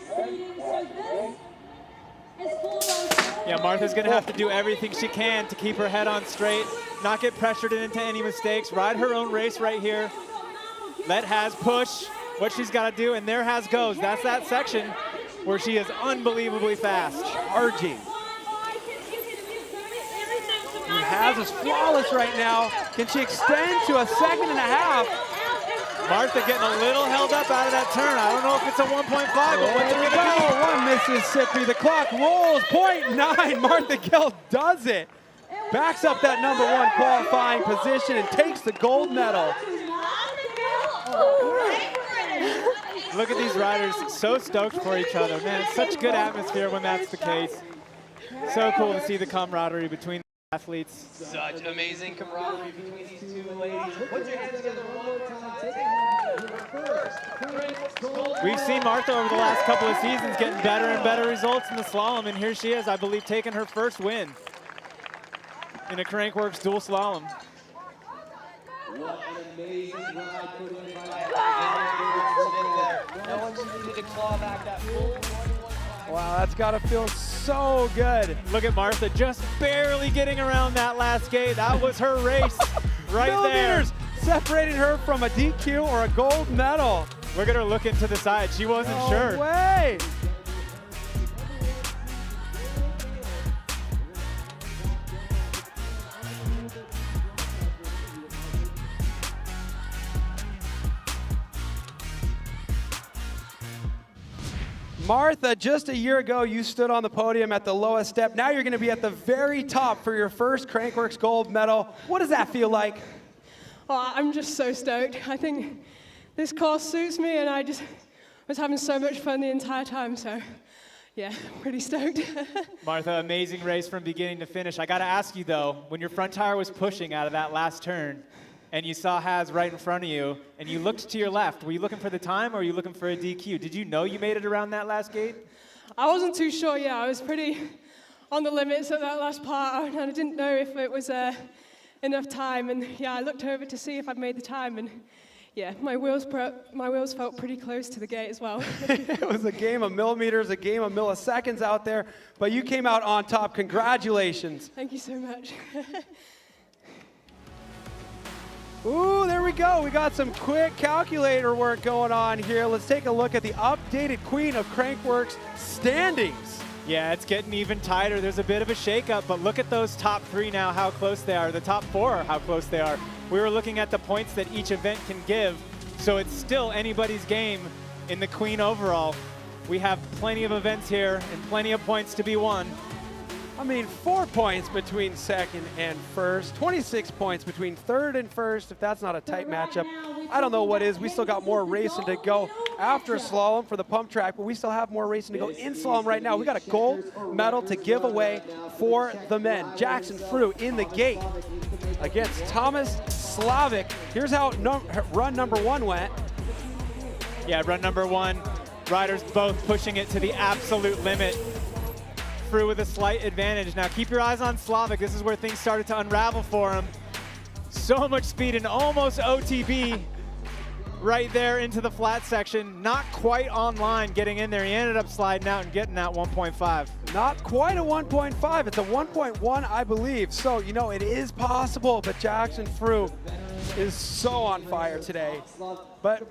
Yeah, Martha's gonna have to do everything she can to keep her head on straight, not get pressured into any mistakes, ride her own race right here. Let Haz push what she's gotta do, and there Haz goes. That's that section where she is unbelievably fast. Charging. Haz is flawless right now. Can she extend to a 1.5 seconds? Martha getting a little held up out of that turn. I don't know if it's a 1.5, but what's it gonna be? One Mississippi, the clock rolls, 0.9. Martha Gill does it. Backs up that #1 qualifying position and takes the gold medal. Look at these riders, so stoked for each other. Man, it's such good atmosphere when that's the case. So cool to see the camaraderie between the athletes. Such amazing camaraderie between these two ladies. Put your hands together one more time. We've seen Martha over the last couple of seasons getting better and better results in the slalom, and here she is, I believe, taking her first win in a Crankworx dual slalom. What an amazing ride put in by No one needed to claw back that full 1.5. Wow, that's gotta feel so good. Look at Martha just barely getting around that last gate. That was her race. right millimeters separating her from a DQ or a gold medal. Look at her looking to the side. She wasn't sure. No way. Martha, just a year ago, you stood on the podium at the lowest step. Now you're going to be at the very top for your first Crankworx gold medal. What does that feel like? Well, I'm just so stoked. I think this course suits me, and I just was having so much fun the entire time. So, yeah, pretty stoked. Martha, amazing race from beginning to finish. I got to ask you, though, when your front tire was pushing out of that last turn, and you saw Haz right in front of you, and you looked to your left, were you looking for the time, or were you looking for a DQ? Did you know you made it around that last gate? I wasn't too sure, yeah. I was pretty on the limits at that last part, and I didn't know if it was enough time. And yeah, I looked over to see if I'd made the time, and yeah, my wheels felt pretty close to the gate as well. It was a game of millimeters, a game of milliseconds out there, but you came out on top. Congratulations. Thank you so much. Ooh, there we go. We got some quick calculator work going on here. Let's take a look at the updated Queen of Crankworx standings. Yeah, it's getting even tighter. There's a bit of a shakeup, but look at those top three now, how close they are. The top four, how close they are. We were looking at the points that each event can give, so it's still anybody's game in the Queen overall. We have plenty of events here and plenty of points to be won. I mean, 4 points between second and first, 26 points between third and first. If that's not a tight matchup, I don't know what is. We still got more racing to go after slalom for the pump track, but we still have more racing to go in slalom right now. We got a gold medal to give away for the men. Jackson Frew in the gate against Thomas Slavic. Here's how run number one went. Yeah, run number one, riders both pushing it to the absolute limit. Frew with a slight advantage. Now keep your eyes on Slavic. This is where things started to unravel for him. So much speed and almost OTB right there into the flat section. Not quite on line getting in there. He ended up sliding out and getting that 1.5. Not quite a 1.5. It's a 1.1, I believe. So, you know, it is possible, but Jackson Frew is so on fire today. But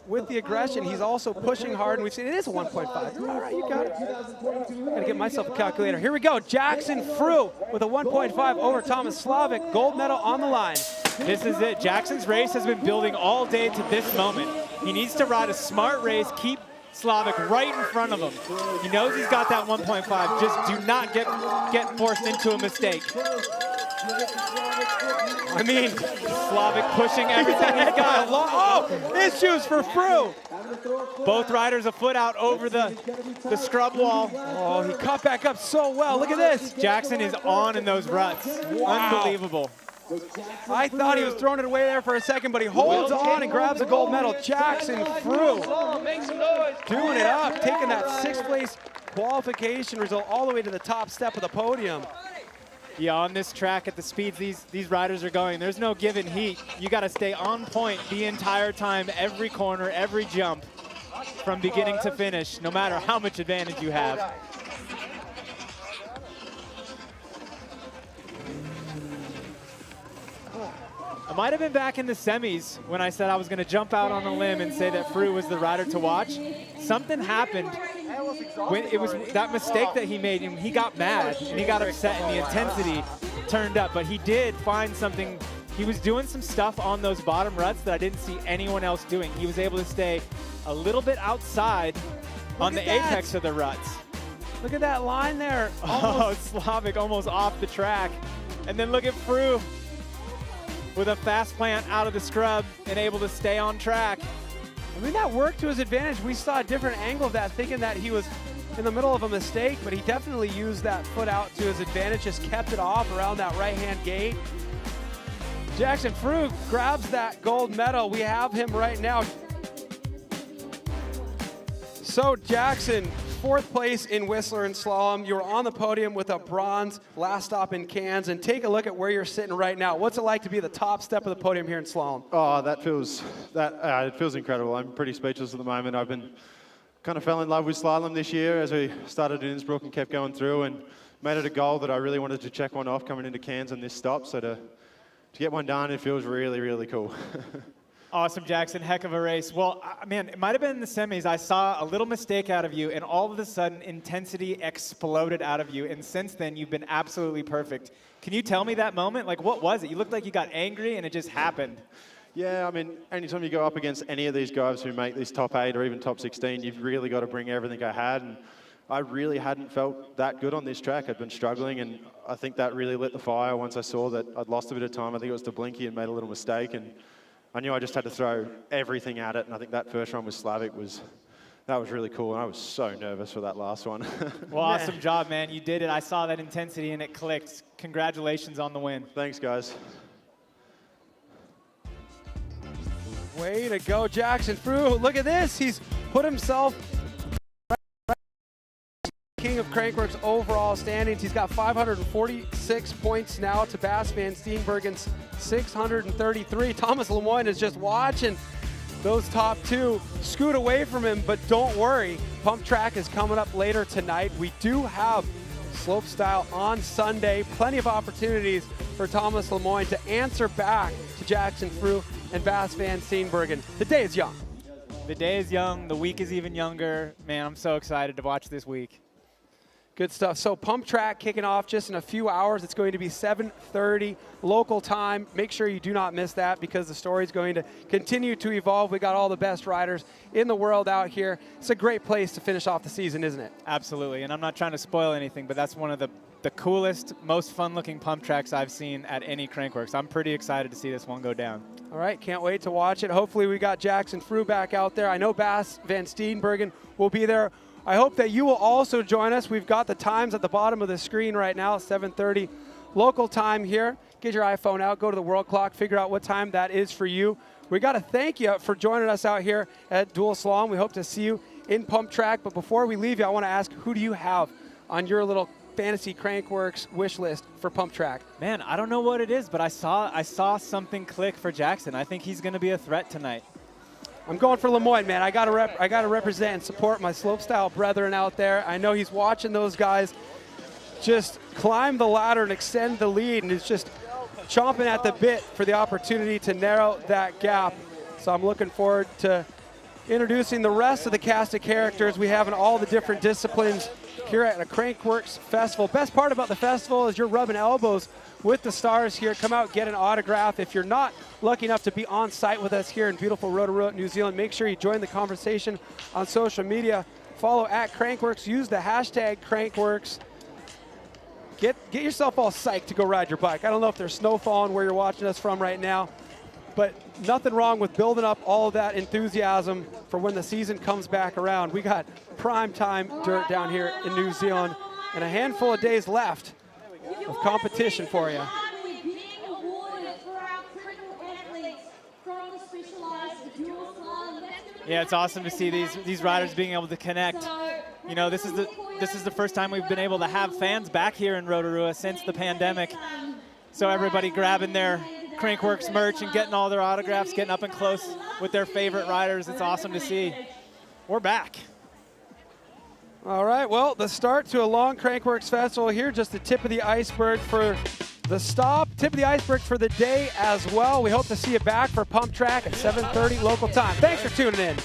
with the aggression, he's also pushing hard, and we've seen it is a 1.5. All right, you got it. Gotta get myself a calculator. Here we go. Jackson Frew with a 1.5 over Thomas Slavic. Gold medal on the line. This is it. Jackson's race has been building all day to this moment. He needs to ride a smart race, keep Slavic right in front of him. He knows he's got that 1.5. Just do not get forced into a mistake. I mean, Slavic pushing everything he's got. Oh, issues for Frew. Both riders a foot out over the scrub wall. Oh, he caught back up so well. Look at this. Jackson is on in those ruts. Wow. Unbelievable. I thought he was throwing it away there for a second, but he holds on and grabs a gold medal. Jackson Frew doing it up, taking that 6th place qualification result all the way to the top step of the podium. Yeah, on this track at the speeds these riders are going, there's no given heat. You got to stay on point the entire time, every corner, every jump, from beginning to finish, no matter how much advantage you have. I might have been back in the semis when I said I was going to jump out on a limb and say that Frew was the rider to watch. Something happened when it was that mistake that he made, and he got mad and he got upset and the intensity turned up. But he did find something. He was doing some stuff on those bottom ruts that I didn't see anyone else doing. He was able to stay a little bit outside on the apex of the ruts. Look at that line there. Oh, Slavic almost off the track. And then look at Frew with a fast plant out of the scrub and able to stay on track. I mean, that worked to his advantage. We saw a different angle of that, thinking that he was in the middle of a mistake, but he definitely used that foot out to his advantage, just kept it off around that right-hand gate. Jackson Frew grabs that gold medal. We have him right now. So Jackson, 4th place in Whistler and Slalom. You were on the podium with a bronze last stop in Cairns, and take a look at where you're sitting right now. What's it like to be at the top step of the podium here in Slalom? Oh, it feels incredible. I'm pretty speechless at the moment. I've been kind of fell in love with slalom this year as we started in Innsbruck and kept going through, and made it a goal that I really wanted to check one off coming into Cairns on this stop. So to to get one done, it feels really, really cool. Awesome, Jackson. Heck of a race. Well, man, it might have been in the semis. I saw a little mistake out of you, and all of a sudden, intensity exploded out of you. And since then, you've been absolutely perfect. Can you tell me that moment? Like, what was it? You looked like you got angry, and it just happened. Yeah, I mean, anytime you go up against any of these guys who make this top 8 or even top 16, you've really got to bring everything I had. And I really hadn't felt that good on this track. I'd been struggling, and I think that really lit the fire once I saw that I'd lost a bit of time. I think it was to Blinky and made a little mistake. And I knew I just had to throw everything at it, and I think that first run with Slavic was really cool, and I was so nervous for that last one. Well, awesome job, man. You did it. I saw that intensity, and it clicked. Congratulations on the win. Thanks, guys. Way to go, Jackson Frew. Look at this. He's put himself king of Crankworx overall standings. He's got 546 points now to Bas van Steenbergen's 633. Thomas Lemoyne is just watching those top two scoot away from him, but don't worry. Pump track is coming up later tonight. We do have slopestyle on Sunday. Plenty of opportunities for Thomas Lemoyne to answer back to Jackson Frew and Bas van Steenbergen. The day is young. The day is young. The week is even younger. Man, I'm so excited to watch this week. Good stuff. So pump track kicking off just in a few hours. It's going to be 7:30 local time. Make sure you do not miss that because the story is going to continue to evolve. We got all the best riders in the world out here. It's a great place to finish off the season, isn't it? Absolutely. And I'm not trying to spoil anything, but that's one of the coolest, most fun-looking pump tracks I've seen at any Crankworx. I'm pretty excited to see this one go down. All right, can't wait to watch it. Hopefully we got Jackson Frew back out there. I know Bas van Steenbergen will be there. I hope that you will also join us. We've got the times at the bottom of the screen right now, 7:30 local time here. Get your iPhone out, go to the world clock, figure out what time that is for you. We got to thank you for joining us out here at Dual Slalom. We hope to see you in pump track. But before we leave you, I want to ask, who do you have on your little fantasy Crankworx wish list for pump track? Man, I don't know what it is, but I saw something click for Jackson. I think he's going to be a threat tonight. I'm going for Lemoyne, man. I got to represent and support my slopestyle brethren out there. I know he's watching those guys just climb the ladder and extend the lead, and is just chomping at the bit for the opportunity to narrow that gap. So I'm looking forward to introducing the rest of the cast of characters we have in all the different disciplines here at a Crankworx festival. Best part about the festival is you're rubbing elbows with the stars here. Come out, get an autograph. If you're not lucky enough to be on site with us here in beautiful Rotorua, New Zealand, make sure you join the conversation on social media. Follow at Crankworx, use the hashtag Crankworx. Get yourself all psyched to go ride your bike. I don't know if there's snow falling where you're watching us from right now, but nothing wrong with building up all of that enthusiasm for when the season comes back around. We got prime time dirt down here in New Zealand and a handful of days left of competition for you. Yeah, it's awesome to see these riders being able to connect. You know, this is the first time we've been able to have fans back here in Rotorua since the pandemic. So everybody grabbing their Crankworx merch and getting all their autographs, getting up and close with their favorite riders. It's awesome to see. We're back. All right, well, the start to a long Crankworx festival here, just the tip of the iceberg for the stop, tip of the iceberg for the day as well. We hope to see you back for pump track at 7:30 local time. Thanks for tuning in.